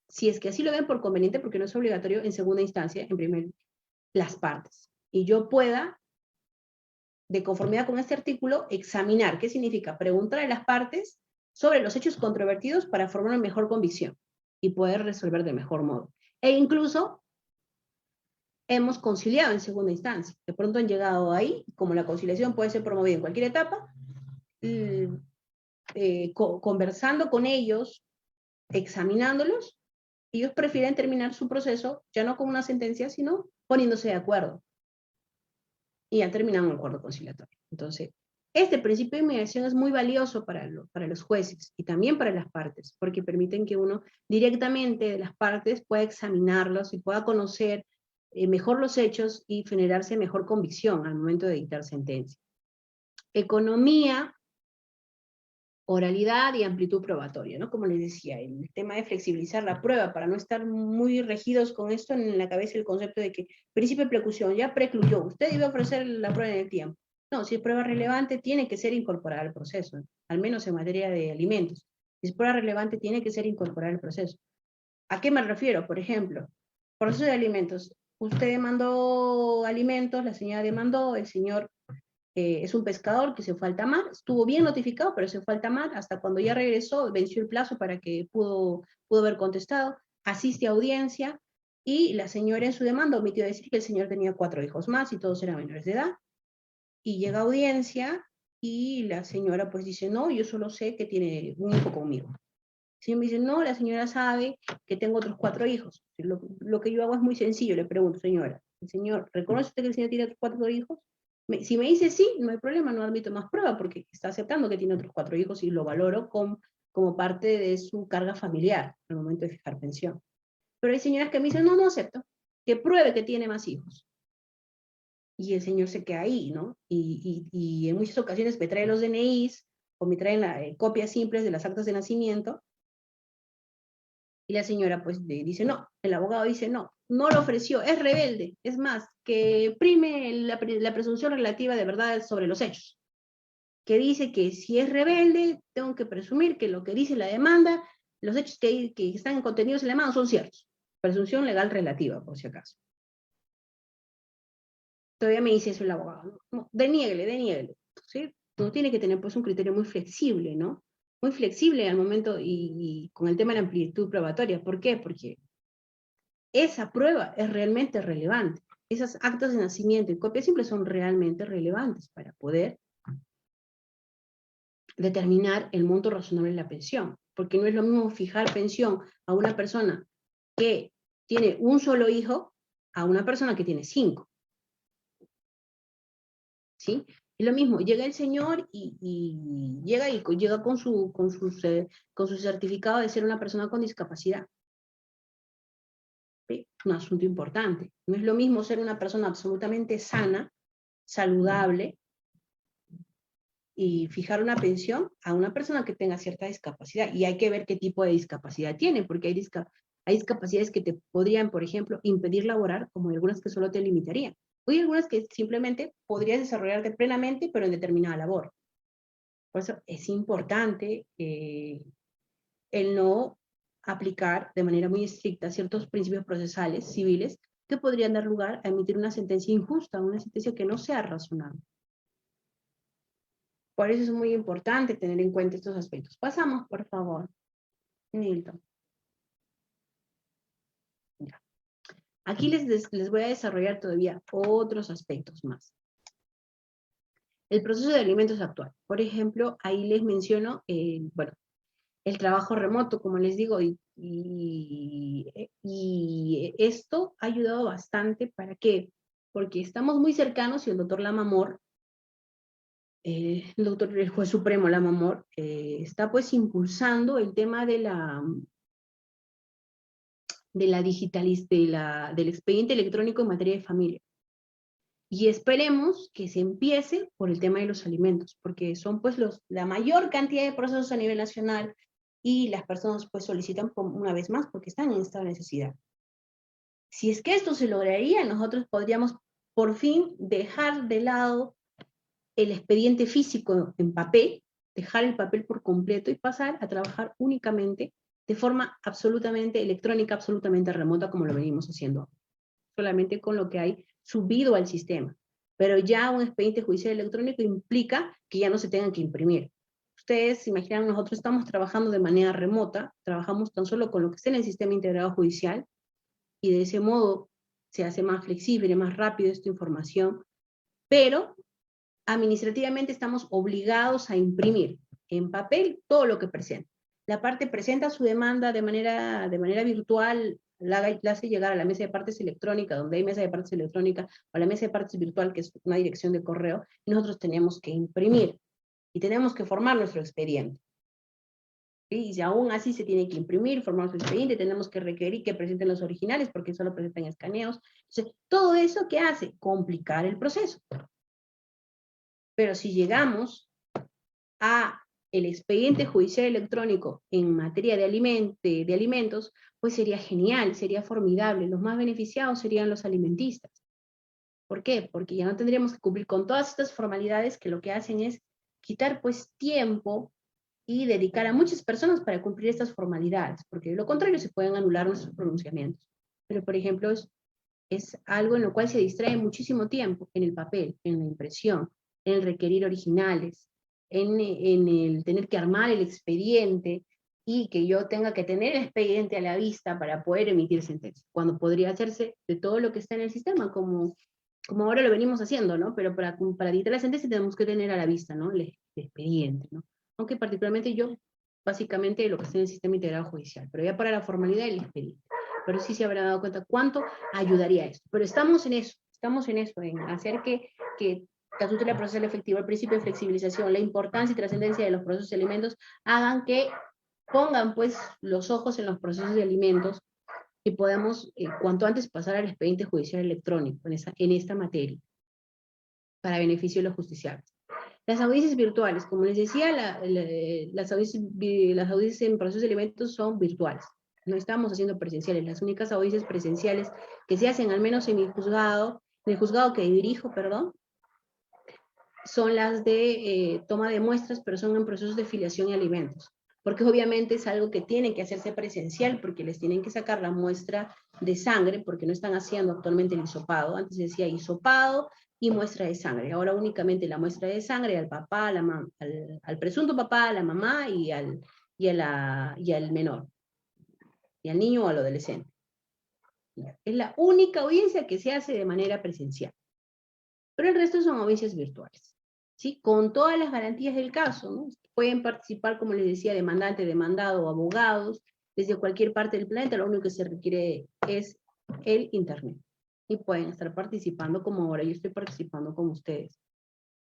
si es que así lo ven por conveniente, porque no es obligatorio en segunda instancia, en primer, las partes. Y yo pueda, de conformidad con este artículo, examinar, ¿qué significa? Preguntar a las partes sobre los hechos controvertidos para formar una mejor convicción y poder resolver de mejor modo. E incluso hemos conciliado en segunda instancia. De pronto han llegado ahí, como la conciliación puede ser promovida en cualquier etapa, conversando con ellos, examinándolos, ellos prefieren terminar su proceso ya no con una sentencia, sino poniéndose de acuerdo. Y ya terminan un acuerdo conciliatorio. Entonces, este principio de inmediación es muy valioso para los jueces y también para las partes, porque permiten que uno directamente de las partes pueda examinarlos y pueda conocer mejor los hechos y generarse mejor convicción al momento de dictar sentencia. Economía, oralidad y amplitud probatoria, ¿no? Como les decía, el tema de flexibilizar la prueba para no estar muy regidos con esto en la cabeza, el concepto de que principio de preclusión ya precluyó, usted iba a ofrecer la prueba en el tiempo, No, si es prueba relevante, tiene que ser incorporada al proceso, al menos en materia de alimentos. Si es prueba relevante, tiene que ser incorporada al proceso. ¿A qué me refiero? Por ejemplo, proceso de alimentos. Usted demandó alimentos, la señora demandó, el señor es un pescador que se fue al alta mar, estuvo bien notificado, pero se fue al alta mar, hasta cuando ya regresó, venció el plazo para que pudo haber contestado, asiste a audiencia, y la señora en su demanda omitió decir que el señor tenía 4 hijos más y todos eran menores de edad. Y llega a audiencia y la señora pues dice, no, yo solo sé que tiene un hijo conmigo. El señor me dice, no, la señora sabe que tengo otros 4 hijos. Lo que yo hago es muy sencillo, le pregunto, señora, ¿el señor, reconoce usted que el señor tiene otros 4 hijos? Si me dice sí, no hay problema, no admito más prueba, porque está aceptando que tiene otros 4 hijos y lo valoro como parte de su carga familiar al momento de fijar pensión. Pero hay señoras que me dicen, no, no acepto, que pruebe que tiene más hijos. Y el señor se queda ahí, ¿no? Y en muchas ocasiones me trae los DNIs o me traen copias simples de las actas de nacimiento, y la señora pues dice no, el abogado dice no, no lo ofreció, es rebelde, es más, que prime la presunción relativa de verdad sobre los hechos, que dice que si es rebelde, tengo que presumir que lo que dice la demanda, los hechos que están contenidos en la demanda son ciertos. Presunción legal relativa, por si acaso. Todavía me dice eso el abogado. No, deníeguele, ¿sí? Uno tiene que tener pues un criterio muy flexible, ¿no? Muy flexible al momento y con el tema de la amplitud probatoria. ¿Por qué? Porque esa prueba es realmente relevante. Esas actas de nacimiento y copia simple son realmente relevantes para poder determinar el monto razonable de la pensión. Porque no es lo mismo fijar pensión a una persona que tiene un solo hijo a una persona que tiene 5. ¿Sí? Es lo mismo, llega el señor y llega con su certificado de ser una persona con discapacidad. ¿Sí? Un asunto importante. No es lo mismo ser una persona absolutamente sana, saludable, y fijar una pensión a una persona que tenga cierta discapacidad. Y hay que ver qué tipo de discapacidad tiene, porque hay discapacidades que te podrían, por ejemplo, impedir laborar, como hay algunas que solo te limitarían. O hay algunas que simplemente podrías desarrollarte plenamente, pero en determinada labor. Por eso es importante el no aplicar de manera muy estricta ciertos principios procesales civiles que podrían dar lugar a emitir una sentencia injusta, una sentencia que no sea razonable. Por eso es muy importante tener en cuenta estos aspectos. Pasamos, por favor, Nilton. Ya. Aquí les voy a desarrollar todavía otros aspectos más. El proceso de alimentos actual. Por ejemplo, ahí les menciono, bueno, el trabajo remoto, como les digo, y esto ha ayudado bastante. ¿Para qué? Porque estamos muy cercanos y el doctor Lamamor, el juez supremo Lamamor, está pues impulsando el tema del expediente electrónico en materia de familia. Y esperemos que se empiece por el tema de los alimentos, porque son pues la mayor cantidad de procesos a nivel nacional, y las personas pues solicitan una vez más porque están en estado de necesidad. Si es que esto se lograría, nosotros podríamos por fin dejar de lado el expediente físico en papel, dejar el papel por completo y pasar a trabajar únicamente de forma absolutamente electrónica, absolutamente remota, como lo venimos haciendo, solamente con lo que hay subido al sistema. Pero ya un expediente judicial electrónico implica que ya no se tengan que imprimir. Ustedes se imaginan, nosotros estamos trabajando de manera remota, trabajamos tan solo con lo que está en el sistema integrado judicial, y de ese modo se hace más flexible, más rápido esta información, pero administrativamente estamos obligados a imprimir en papel todo lo que presenta. La parte presenta su demanda de manera virtual, la hace llegar a la mesa de partes electrónica, donde hay mesa de partes electrónica, o a la mesa de partes virtual, que es una dirección de correo, y nosotros tenemos que imprimir, y tenemos que formar nuestro expediente. ¿Sí? Y si aún así se tiene que imprimir, formar nuestro expediente, tenemos que requerir que presenten los originales, porque solo presentan escaneos. Entonces, todo eso, ¿qué hace? Complicar el proceso. Pero si llegamos a el expediente judicial electrónico en materia de alimentos, pues sería genial, sería formidable. Los más beneficiados serían los alimentistas. ¿Por qué? Porque ya no tendríamos que cumplir con todas estas formalidades que lo que hacen es quitar pues tiempo y dedicar a muchas personas para cumplir estas formalidades, porque de lo contrario se pueden anular nuestros pronunciamientos. Pero, por ejemplo, es algo en lo cual se distrae muchísimo tiempo, en el papel, en la impresión, en el requerir originales, en el tener que armar el expediente, y que yo tenga que tener el expediente a la vista para poder emitir sentencia, cuando podría hacerse de todo lo que está en el sistema, como ahora lo venimos haciendo, ¿no? Pero para dictar la sentencia tenemos que tener a la vista, ¿no? El expediente, ¿no? Aunque particularmente yo, básicamente lo que está en el sistema integrado judicial, pero ya para la formalidad el expediente. Pero sí se habrá dado cuenta cuánto ayudaría esto. Pero estamos en eso, en hacer que la tutela procesal efectiva, el principio de flexibilización, la importancia y trascendencia de los procesos de alimentos, hagan que pongan pues los ojos en los procesos de alimentos y podamos cuanto antes pasar al expediente judicial electrónico en esta materia, para beneficio de los justiciables. Las audiencias virtuales, como les decía, las audiencias en procesos de alimentos son virtuales. No estamos haciendo presenciales. Las únicas audiencias presenciales que se hacen, al menos en el juzgado que dirijo, perdón, son las de toma de muestras, pero son en procesos de filiación y alimentos. Porque obviamente es algo que tiene que hacerse presencial, porque les tienen que sacar la muestra de sangre, porque no están haciendo actualmente el hisopado. Antes decía hisopado y muestra de sangre. Ahora únicamente la muestra de sangre al papá, al presunto papá, a la mamá y al menor, y al niño o al adolescente. Es la única audiencia que se hace de manera presencial. Pero el resto son audiencias virtuales, ¿sí? Con todas las garantías del caso, ¿no? Pueden participar, como les decía, demandante, demandado o abogados, desde cualquier parte del planeta. Lo único que se requiere es el internet. Y pueden estar participando como ahora yo estoy participando con ustedes.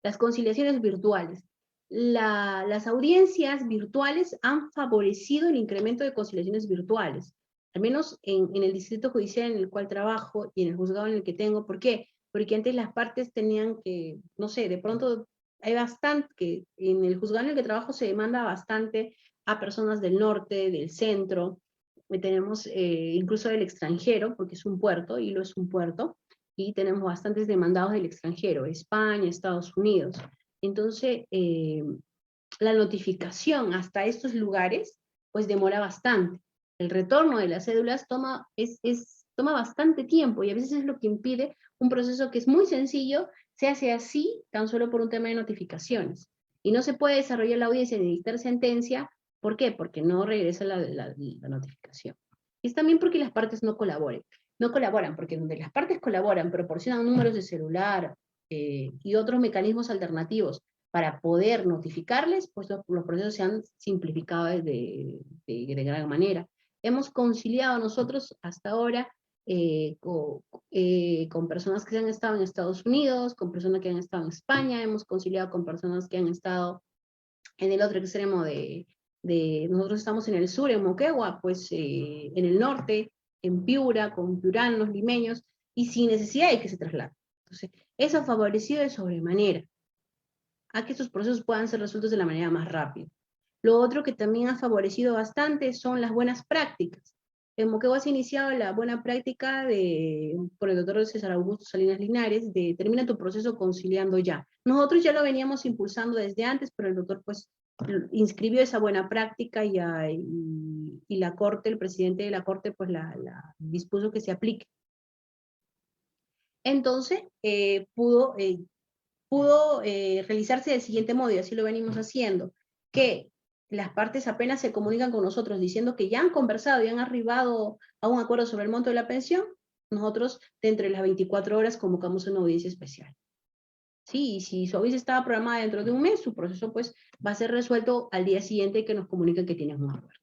Las conciliaciones virtuales. Las audiencias virtuales han favorecido el incremento de conciliaciones virtuales, al menos en el distrito judicial en el cual trabajo y en el juzgado en el que tengo. ¿Por qué? Porque antes las partes tenían que, no sé, de pronto hay bastante, que en el juzgado en el que trabajo se demanda bastante a personas del norte, del centro, tenemos incluso del extranjero, porque es un puerto, Hilo es un puerto, y tenemos bastantes demandados del extranjero, España, Estados Unidos. Entonces, la notificación hasta estos lugares, pues demora bastante. El retorno de las cédulas toma bastante tiempo, y a veces es lo que impide un proceso que es muy sencillo, se hace así tan solo por un tema de notificaciones. Y no se puede desarrollar la audiencia ni dictar sentencia. ¿Por qué? Porque no regresa la notificación. Y es también porque las partes no colaboran, porque donde las partes colaboran, proporcionan números de celular y otros mecanismos alternativos para poder notificarles, pues los procesos se han simplificado de gran manera. Hemos conciliado nosotros hasta ahora con personas que han estado en Estados Unidos, con personas que han estado en España, hemos conciliado con personas que han estado en el otro extremo nosotros estamos en el sur, en Moquegua, pues en el norte, en Piura, con piuranos, limeños, y sin necesidad de que se trasladen. Entonces, eso ha favorecido de sobremanera a que estos procesos puedan ser resueltos de la manera más rápida. Lo otro que también ha favorecido bastante son las buenas prácticas. En Moquegua se ha iniciado la buena práctica por el doctor César Augusto Salinas Linares, de termina tu proceso conciliando ya. Nosotros ya lo veníamos impulsando desde antes, pero el doctor pues inscribió esa buena práctica y la Corte, el presidente de la Corte, pues la dispuso que se aplique. Entonces, pudo realizarse del siguiente modo, y así lo venimos haciendo, que las partes apenas se comunican con nosotros diciendo que ya han conversado y han arribado a un acuerdo sobre el monto de la pensión, nosotros dentro de las 24 horas convocamos una audiencia especial. Sí, y si su audiencia estaba programada dentro de un mes, su proceso pues va a ser resuelto al día siguiente que nos comuniquen que tienen un acuerdo.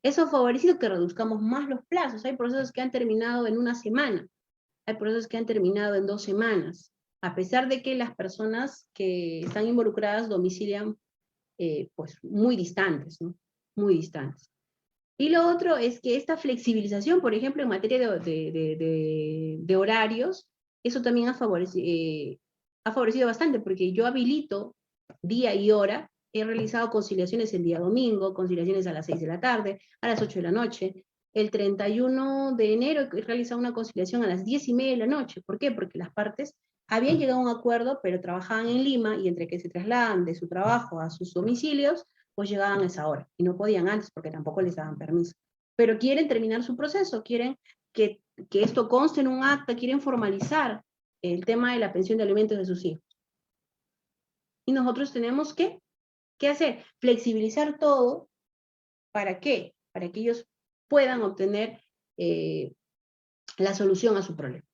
Eso ha favorecido que reduzcamos más los plazos. Hay procesos que han terminado en una semana, hay procesos que han terminado en 2 semanas, a pesar de que las personas que están involucradas domicilian pues muy distantes, ¿no? Muy distantes. Y lo otro es que esta flexibilización, por ejemplo, en materia de horarios, eso también ha favorecido bastante, porque yo habilito día y hora, he realizado conciliaciones el día domingo, conciliaciones a las 6 de la tarde, a las 8 de la noche, el 31 de enero realizaba una conciliación a las 10:30 de la noche. ¿Por qué? Porque las partes habían llegado a un acuerdo, pero trabajaban en Lima, y entre que se trasladan de su trabajo a sus domicilios, pues llegaban a esa hora, y no podían antes porque tampoco les daban permiso. Pero quieren terminar su proceso, quieren que esto conste en un acta, quieren formalizar el tema de la pensión de alimentos de sus hijos. Y nosotros tenemos que, ¿qué hacer? Flexibilizar todo. ¿Para qué? Para que ellos puedan obtener la solución a su problema.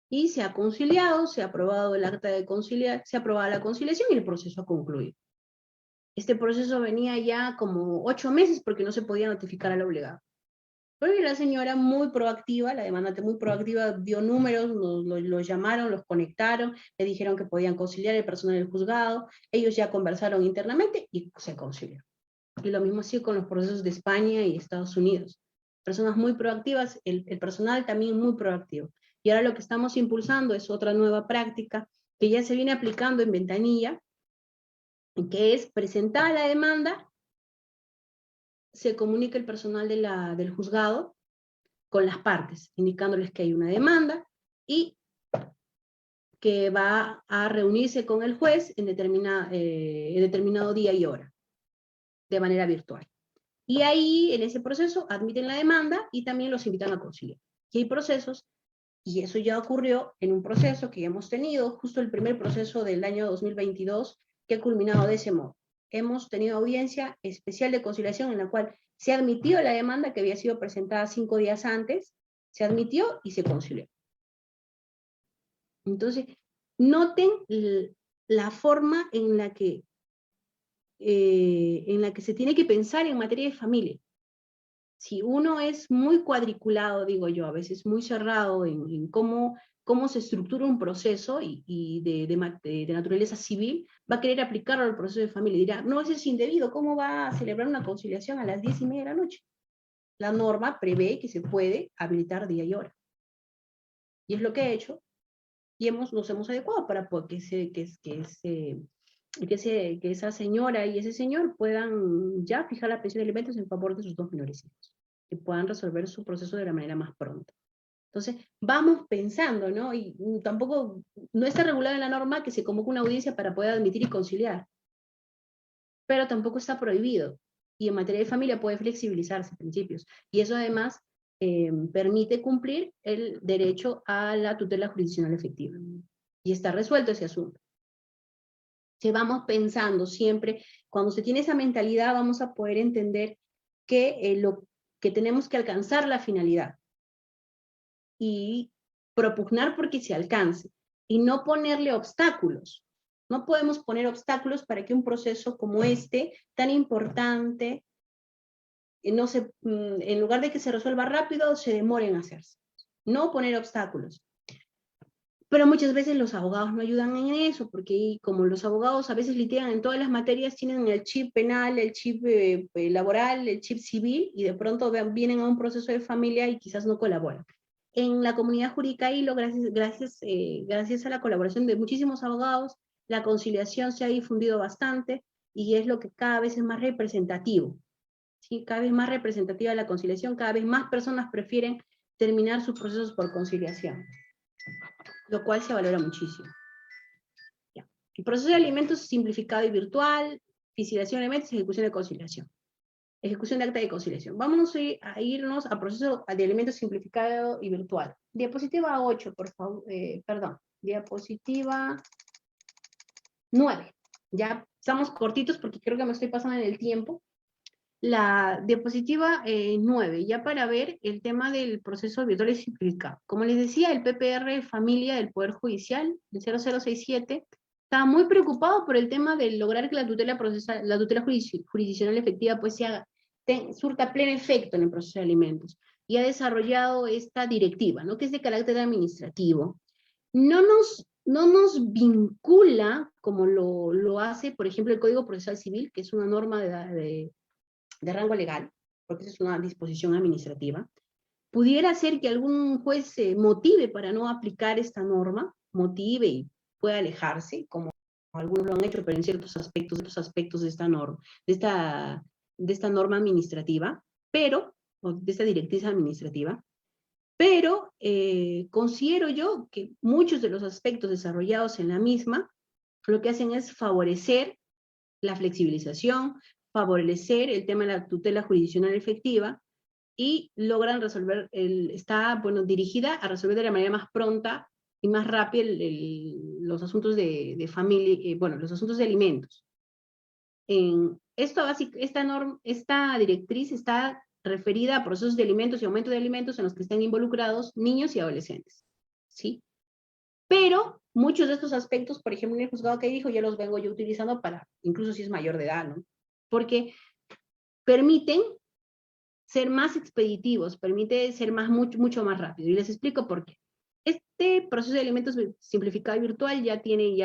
Y se ha conciliado, se ha aprobado el acta de conciliación, se ha aprobado la conciliación y el proceso ha concluido. Este proceso venía ya como 8 meses porque no se podía notificar al obligado. Pero la señora muy proactiva, la demandante muy proactiva, dio números, los llamaron, los conectaron, le dijeron que podían conciliar el personal del juzgado, ellos ya conversaron internamente y se concilió. Y lo mismo así con los procesos de España y Estados Unidos. Personas muy proactivas, el personal también muy proactivo. Y ahora lo que estamos impulsando es otra nueva práctica que ya se viene aplicando en Ventanilla, que es presentada la demanda, se comunica el personal del juzgado con las partes, indicándoles que hay una demanda y que va a reunirse con el juez en determinado día y hora, de manera virtual. Y ahí, en ese proceso, admiten la demanda y también los invitan a conciliar. Y hay procesos, y eso ya ocurrió en un proceso que ya hemos tenido, justo el primer proceso del año 2022, que ha culminado de ese modo. Hemos tenido audiencia especial de conciliación en la cual se admitió la demanda que había sido presentada 5 días antes, se admitió y se concilió. Entonces, noten la forma en la que se tiene que pensar en materia de familia. Si uno es muy cuadriculado, digo yo, a veces muy cerrado en cómo se estructura un proceso y de naturaleza civil, va a querer aplicarlo al proceso de familia. Dirá, no, eso es indebido, ¿cómo va a celebrar una conciliación a las 10:30 de la noche? La norma prevé que se puede habilitar día y hora. Y es lo que he hecho, y nos hemos adecuado para que esa señora y ese señor puedan ya fijar la pensión de alimentos en favor de sus 2 menores hijos, que puedan resolver su proceso de la manera más pronta. Entonces, vamos pensando, ¿no? Y tampoco, no está regulado en la norma que se convoque una audiencia para poder admitir y conciliar, pero tampoco está prohibido. Y en materia de familia puede flexibilizarse principios. Y eso además permite cumplir el derecho a la tutela jurisdiccional efectiva. Y está resuelto ese asunto. Que vamos pensando siempre, cuando se tiene esa mentalidad, vamos a poder entender que tenemos que alcanzar la finalidad y propugnar porque se alcance, y no ponerle obstáculos. No podemos poner obstáculos para que un proceso como este, tan importante, en lugar de que se resuelva rápido, se demore en hacerse. No poner obstáculos. Pero muchas veces los abogados no ayudan en eso, porque como los abogados a veces litigan en todas las materias, tienen el chip penal, el chip laboral, el chip civil, y de pronto vienen a un proceso de familia y quizás no colaboran. En la comunidad jurídica hilo, gracias a la colaboración de muchísimos abogados, la conciliación se ha difundido bastante, y es lo que cada vez es más representativo. ¿Sí? Cada vez más representativa la conciliación, cada vez más personas prefieren terminar sus procesos por conciliación, lo cual se valora muchísimo. Ya. El proceso de alimentos simplificado y virtual, fiscalización de alimentos, ejecución de conciliación. Ejecución de acta de conciliación. Vámonos a irnos a proceso de alimentos simplificado y virtual. Diapositiva 8, por favor, perdón. Diapositiva 9. Ya estamos cortitos porque creo que me estoy pasando en el tiempo. La diapositiva 9, ya para ver el tema del proceso virtual y simplificado. Como les decía, el PPR Familia del Poder Judicial, el 0067, está muy preocupado por el tema de lograr que la tutela jurisdiccional efectiva pues surta pleno efecto en el proceso de alimentos, y ha desarrollado esta directiva, ¿no? Que es de carácter administrativo. No nos vincula, como lo hace, por ejemplo, el Código Procesal Civil, que es una norma de rango legal, porque esa es una disposición administrativa. Pudiera ser que algún juez se motive para no aplicar esta norma, motive y pueda alejarse, como algunos lo han hecho, pero en ciertos aspectos de esta norma administrativa, pero o de esta directriz administrativa, pero considero yo que muchos de los aspectos desarrollados en la misma lo que hacen es favorecer la flexibilización, favorecer el tema de la tutela jurisdiccional efectiva y logran resolver, está bueno, dirigida a resolver de la manera más pronta y más rápida los asuntos de familia, bueno, los asuntos de alimentos. Esta directriz está referida a procesos de alimentos y aumento de alimentos en los que están involucrados niños y adolescentes, ¿sí? Pero muchos de estos aspectos, por ejemplo, en el juzgado que dijo, ya los vengo yo utilizando para, incluso si es mayor de edad, ¿no? Porque permiten ser más expeditivos, permite ser mucho más rápido. Y les explico por qué. Este proceso de alimentos simplificado y virtual ya tiene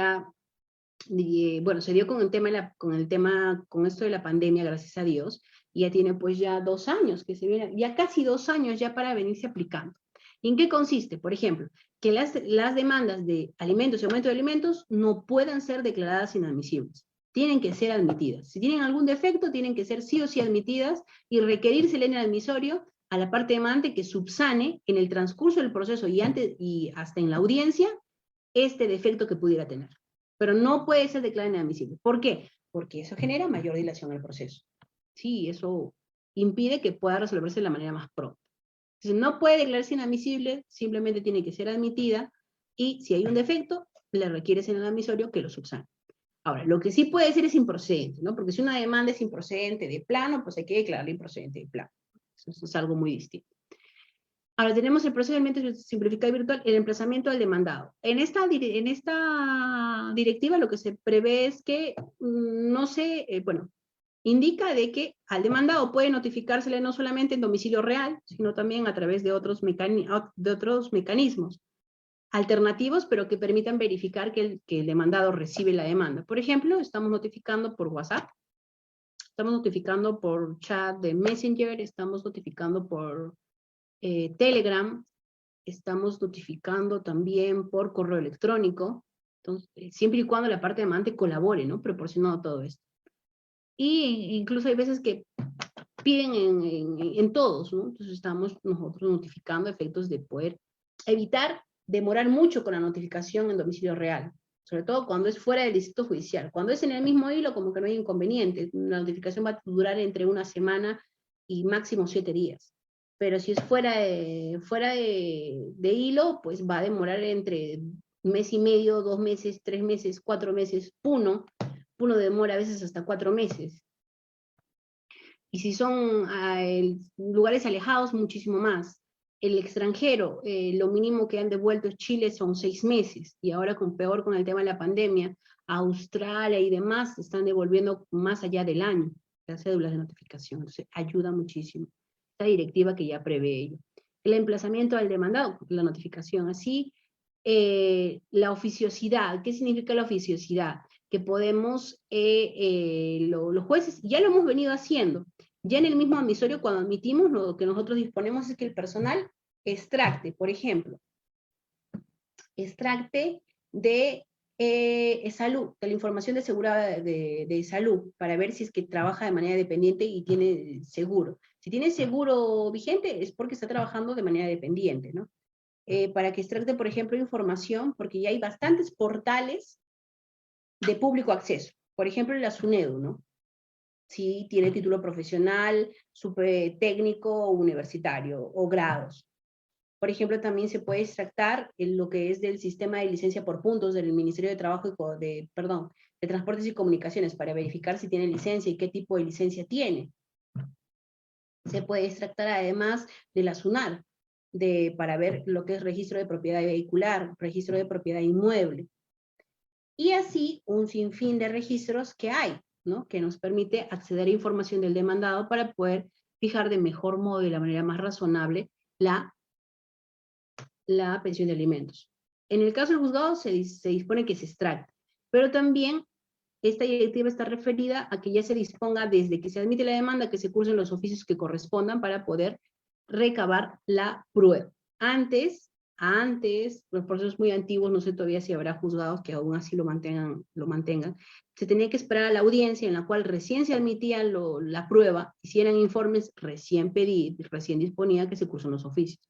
bueno, se dio con con esto de la pandemia, gracias a Dios, y ya tiene pues ya 2 años que se viene, ya casi 2 años ya para venirse aplicando. ¿Y en qué consiste? Por ejemplo, que las demandas de alimentos y aumento de alimentos no puedan ser declaradas inadmisibles. Tienen que ser admitidas. Si tienen algún defecto, tienen que ser sí o sí admitidas y requerírsele en el admisorio a la parte demandante que subsane en el transcurso del proceso y hasta en la audiencia este defecto que pudiera tener. Pero no puede ser declarado inadmisible. ¿Por qué? Porque eso genera mayor dilación al proceso. Sí, eso impide que pueda resolverse de la manera más pronta. Entonces, no puede declararse inadmisible, simplemente tiene que ser admitida, y si hay un defecto, le requieres en el admisorio que lo subsane. Ahora, lo que sí puede ser es improcedente, ¿no? Porque si una demanda es improcedente de plano, pues hay que declararla improcedente de plano. Eso es algo muy distinto. Ahora tenemos el procedimiento simplificado y virtual, el emplazamiento del demandado. En esta directiva lo que se prevé es que no se, bueno, indica de que al demandado puede notificársele no solamente en domicilio real, sino también a través de otros mecanismos alternativos, pero que permitan verificar que el demandado recibe la demanda. Por ejemplo, estamos notificando por WhatsApp, estamos notificando por chat de Messenger, estamos notificando por Telegram, estamos notificando también por correo electrónico, entonces, siempre y cuando la parte demandante colabore, ¿no? Proporcionando todo esto. Y incluso hay veces que piden en todos, ¿no? Entonces estamos nosotros notificando efectos de poder evitar demorar mucho con la notificación en domicilio real, sobre todo cuando es fuera del distrito judicial. Cuando es en el mismo hilo, como que no hay inconveniente, la notificación va a durar entre 1 semana y máximo 7 días. Pero si es fuera de hilo, pues va a demorar entre 1 mes y medio, 2 meses, 3 meses, 4 meses, puno demora a veces hasta 4 meses. Y si son lugares alejados, muchísimo más. El extranjero, lo mínimo que han devuelto Chile son 6 meses, y ahora peor con el tema de la pandemia, Australia y demás están devolviendo más allá del año las cédulas de notificación. Entonces ayuda muchísimo esta directiva que ya prevé ello. El emplazamiento al demandado, la notificación. Así, la oficiosidad. ¿Qué significa la oficiosidad? Que podemos, los jueces, ya lo hemos venido haciendo, ya en el mismo admisorio cuando admitimos, lo que nosotros disponemos es que el personal extracte, por ejemplo, extracte de salud, de la información de asegurada de salud, para ver si es que trabaja de manera dependiente y tiene seguro. Si tiene seguro vigente es porque está trabajando de manera dependiente, ¿no? Para que extracte, por ejemplo, información, porque ya hay bastantes portales de público acceso. Por ejemplo, la SUNEDU, ¿no? Si tiene título profesional, técnico o universitario, o grados. Por ejemplo, también se puede extractar en lo que es del sistema de licencia por puntos del Ministerio de Trabajo de Transportes y Comunicaciones, para verificar si tiene licencia y qué tipo de licencia tiene. Se puede extractar además de la SUNAR, para ver lo que es registro de propiedad vehicular, registro de propiedad inmueble. Y así un sinfín de registros que hay, ¿no? Que nos permite acceder a información del demandado para poder fijar de mejor modo y de la manera más razonable la pensión de alimentos. En el caso del juzgado se dispone que se extracte, pero también esta directiva está referida a que ya se disponga desde que se admite la demanda que se cursen los oficios que correspondan para poder recabar la prueba. Antes antes, los procesos muy antiguos, no sé todavía si habrá juzgados que aún así lo mantengan, se tenía que esperar a la audiencia en la cual recién se admitía la prueba, y si eran informes, recién disponía que se cursen los oficios.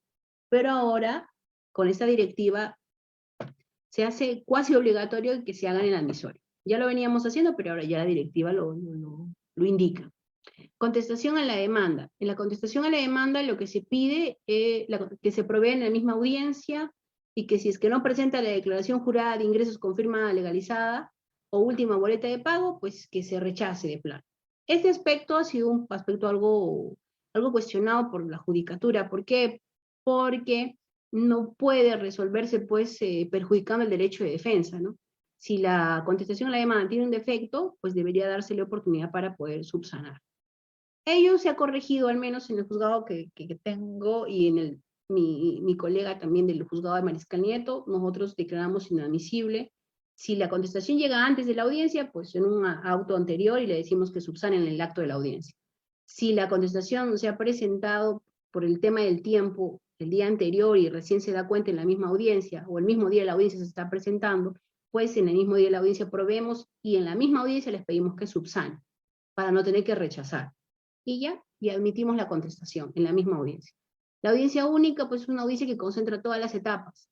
Pero ahora, con esta directiva, se hace cuasi obligatorio que se hagan en el admisorio. Ya lo veníamos haciendo, pero ahora ya la directiva lo indica. Contestación a la demanda. En la contestación a la demanda lo que se pide es que se provea en la misma audiencia y que si es que no presenta la declaración jurada de ingresos con firma legalizada o última boleta de pago, pues que se rechace de plano. Este aspecto ha sido un aspecto algo cuestionado por la judicatura. ¿Por qué? Porque no puede resolverse pues perjudicando el derecho de defensa, ¿no? Si la contestación a la demanda tiene un defecto, pues debería dársele oportunidad para poder subsanar. Ello se ha corregido, al menos en el juzgado que tengo y en mi colega también del juzgado de Mariscal Nieto, nosotros declaramos inadmisible. Si la contestación llega antes de la audiencia, pues en un auto anterior y le decimos que subsanen en el acto de la audiencia. Si la contestación se ha presentado por el tema del tiempo el día anterior y recién se da cuenta en la misma audiencia, o el mismo día de la audiencia se está presentando, pues en el mismo día de la audiencia probemos y en la misma audiencia les pedimos que subsanen, para no tener que rechazar. Y admitimos la contestación en la misma audiencia. La audiencia única, pues es una audiencia que concentra todas las etapas.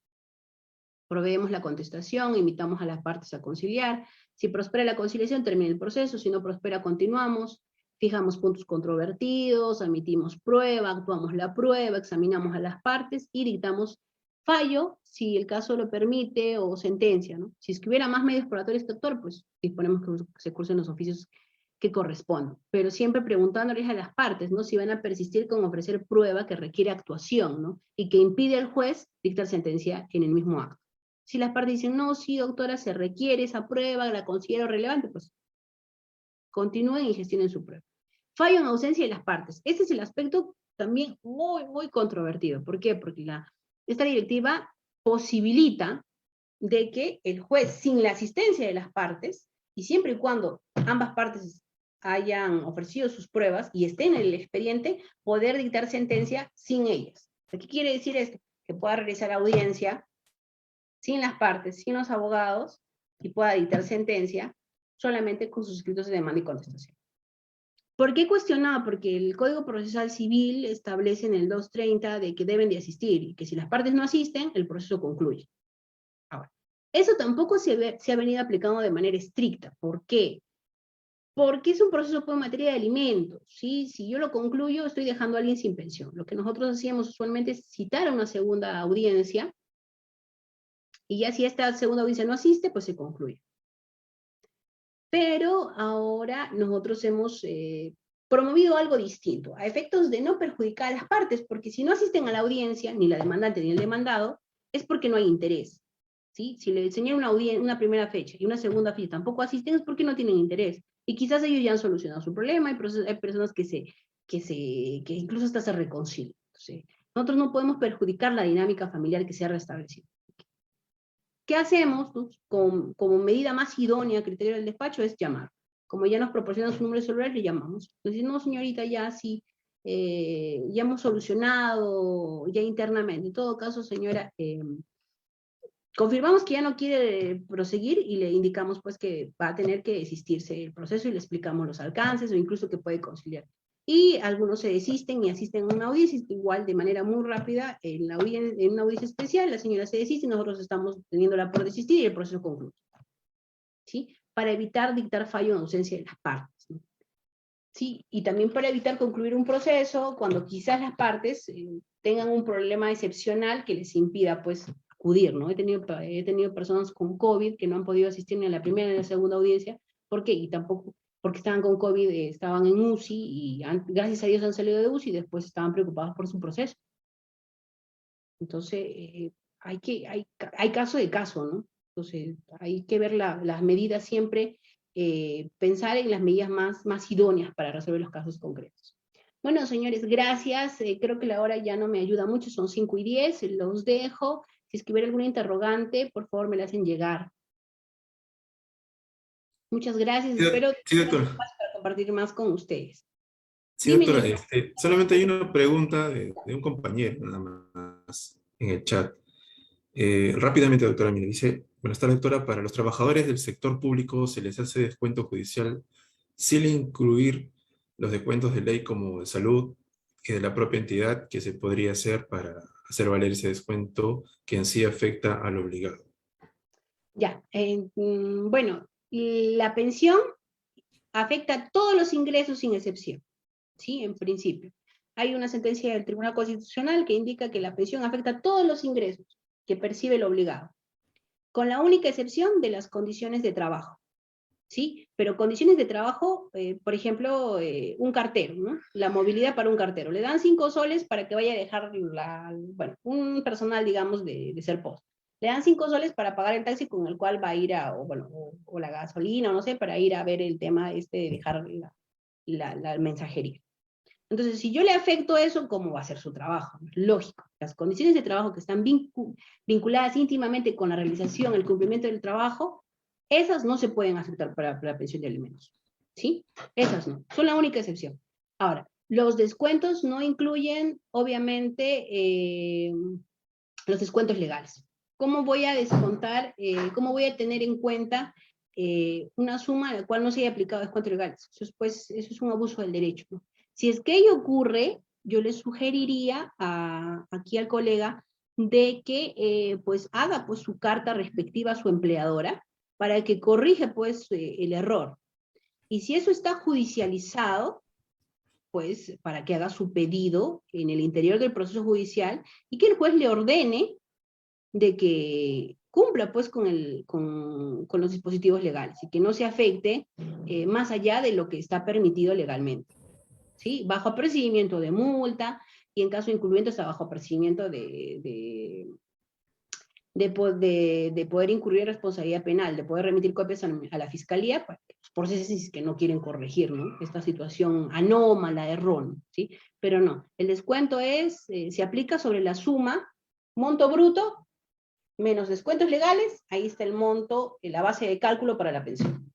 Proveemos la contestación, invitamos a las partes a conciliar. Si prospera la conciliación, termina el proceso. Si no prospera, continuamos. Fijamos puntos controvertidos, admitimos prueba, actuamos la prueba, examinamos a las partes y dictamos fallo, si el caso lo permite, o sentencia, ¿no? Si es que hubiera más medios probatorios que actor, pues disponemos que se cursen los oficios que correspondan, pero siempre preguntándoles a las partes, ¿no? Si van a persistir con ofrecer prueba que requiere actuación, ¿no? Y que impide al juez dictar sentencia en el mismo acto. Si las partes dicen, no, sí, doctora, se requiere esa prueba, la considero relevante, pues continúen y gestionen su prueba. Fallo en ausencia de las partes. Este es el aspecto también muy, muy controvertido. ¿Por qué? Porque esta directiva posibilita de que el juez, sin la asistencia de las partes, y siempre y cuando ambas partes hayan ofrecido sus pruebas y estén en el expediente, poder dictar sentencia sin ellas. ¿Qué quiere decir esto? Que pueda realizar audiencia sin las partes, sin los abogados, y pueda dictar sentencia solamente con sus escritos de demanda y contestación. ¿Por qué cuestionado? Porque el Código Procesal Civil establece en el 230 de que deben de asistir, y que si las partes no asisten, el proceso concluye. Ahora, eso tampoco se ha venido aplicando de manera estricta. ¿Por qué? Porque es un proceso en materia de alimentos, ¿sí? Si yo lo concluyo, estoy dejando a alguien sin pensión. Lo que nosotros hacíamos usualmente es citar a una segunda audiencia, y ya si esta segunda audiencia no asiste, pues se concluye. Pero ahora nosotros hemos promovido algo distinto, a efectos de no perjudicar a las partes, porque si no asisten a la audiencia, ni la demandante ni el demandado, es porque no hay interés. ¿Sí? Si le enseñé una primera fecha y una segunda fecha tampoco asisten, es porque no tienen interés. Y quizás ellos ya han solucionado su problema, hay personas que incluso hasta se reconcilian. Entonces, nosotros no podemos perjudicar la dinámica familiar que se ha restablecido. ¿Qué hacemos? Como medida más idónea a criterio del despacho es llamar. Como ya nos proporcionan su número de celular, le llamamos. Entonces, no, señorita, ya sí, ya hemos solucionado ya internamente. En todo caso, señora, confirmamos que ya no quiere proseguir y le indicamos pues que va a tener que desistirse el proceso y le explicamos los alcances o incluso que puede conciliar. Y algunos se desisten y asisten a una audiencia, igual de manera muy rápida, en una audiencia especial, la señora se desiste y nosotros estamos teniéndola por desistir y el proceso concluye. ¿Sí? Para evitar dictar fallo en ausencia de las partes, ¿no? Sí, y también para evitar concluir un proceso cuando quizás las partes tengan un problema excepcional que les impida pues acudir, ¿no? He tenido personas con COVID que no han podido asistir ni a la primera ni a la segunda audiencia. ¿Por qué? Y tampoco porque estaban con COVID, estaban en UCI y gracias a Dios han salido de UCI y después estaban preocupados por su proceso. Entonces, hay caso de caso, ¿no? Entonces, hay que ver las medidas siempre, pensar en las medidas más idóneas para resolver los casos concretos. Bueno, señores, gracias. Creo que la hora ya no me ayuda mucho, son 5:10, los dejo. Si es que hubiera alguna interrogante, por favor me la hacen llegar. Muchas gracias, espero
Sí,
tener
doctora.
espacio para compartir más con ustedes.
Sí,
Dime,
doctora,
Nico.
solamente hay una pregunta de un compañero nada más en el chat. Rápidamente, doctora, mire, dice, buenas tardes, doctora, para los trabajadores del sector público se les hace descuento judicial sin incluir los descuentos de ley como de salud y de la propia entidad que se podría hacer para hacer valer ese descuento que en sí afecta al obligado.
Ya, bueno, la pensión afecta a todos los ingresos sin excepción, ¿sí? En principio. Hay una sentencia del Tribunal Constitucional que indica que la pensión afecta a todos los ingresos que percibe el obligado, con la única excepción de las condiciones de trabajo, ¿sí? Pero condiciones de trabajo, por ejemplo, un cartero, ¿no? La movilidad para un cartero. Le dan 5 soles para que vaya a dejar, bueno, un personal, digamos, de Serpos. Le dan 5 soles para pagar el taxi con el cual va a ir a, o, bueno, o la gasolina, o no sé, para ir a ver el tema este de dejar la mensajería. Entonces, si yo le afecto eso, ¿cómo va a ser su trabajo? Lógico. Las condiciones de trabajo que están vinculadas íntimamente con la realización, el cumplimiento del trabajo, esas no se pueden afectar para la pensión de alimentos. ¿Sí? Esas no. Son la única excepción. Ahora, los descuentos no incluyen, obviamente, los descuentos legales. ¿Cómo voy a descontar, cómo voy a tener en cuenta una suma a la cual no se haya aplicado descuentos legales? Eso es un abuso del derecho, ¿no? Si es que ello ocurre, yo le sugeriría aquí al colega de que pues haga pues su carta respectiva a su empleadora para que corrija pues el error. Y si eso está judicializado, pues para que haga su pedido en el interior del proceso judicial y que el juez le ordene de que cumpla pues con los dispositivos legales y que no se afecte más allá de lo que está permitido legalmente. ¿Sí? Bajo apercibimiento de multa y en caso de incumplimiento está bajo apercibimiento de poder incurrir en responsabilidad penal, de poder remitir copias a la fiscalía para que los procesos que no quieren corregir, ¿no? Esta situación anómala, errónea, ¿sí? Pero no, el descuento se aplica sobre la suma, monto bruto, menos descuentos legales, ahí está el monto, la base de cálculo para la pensión.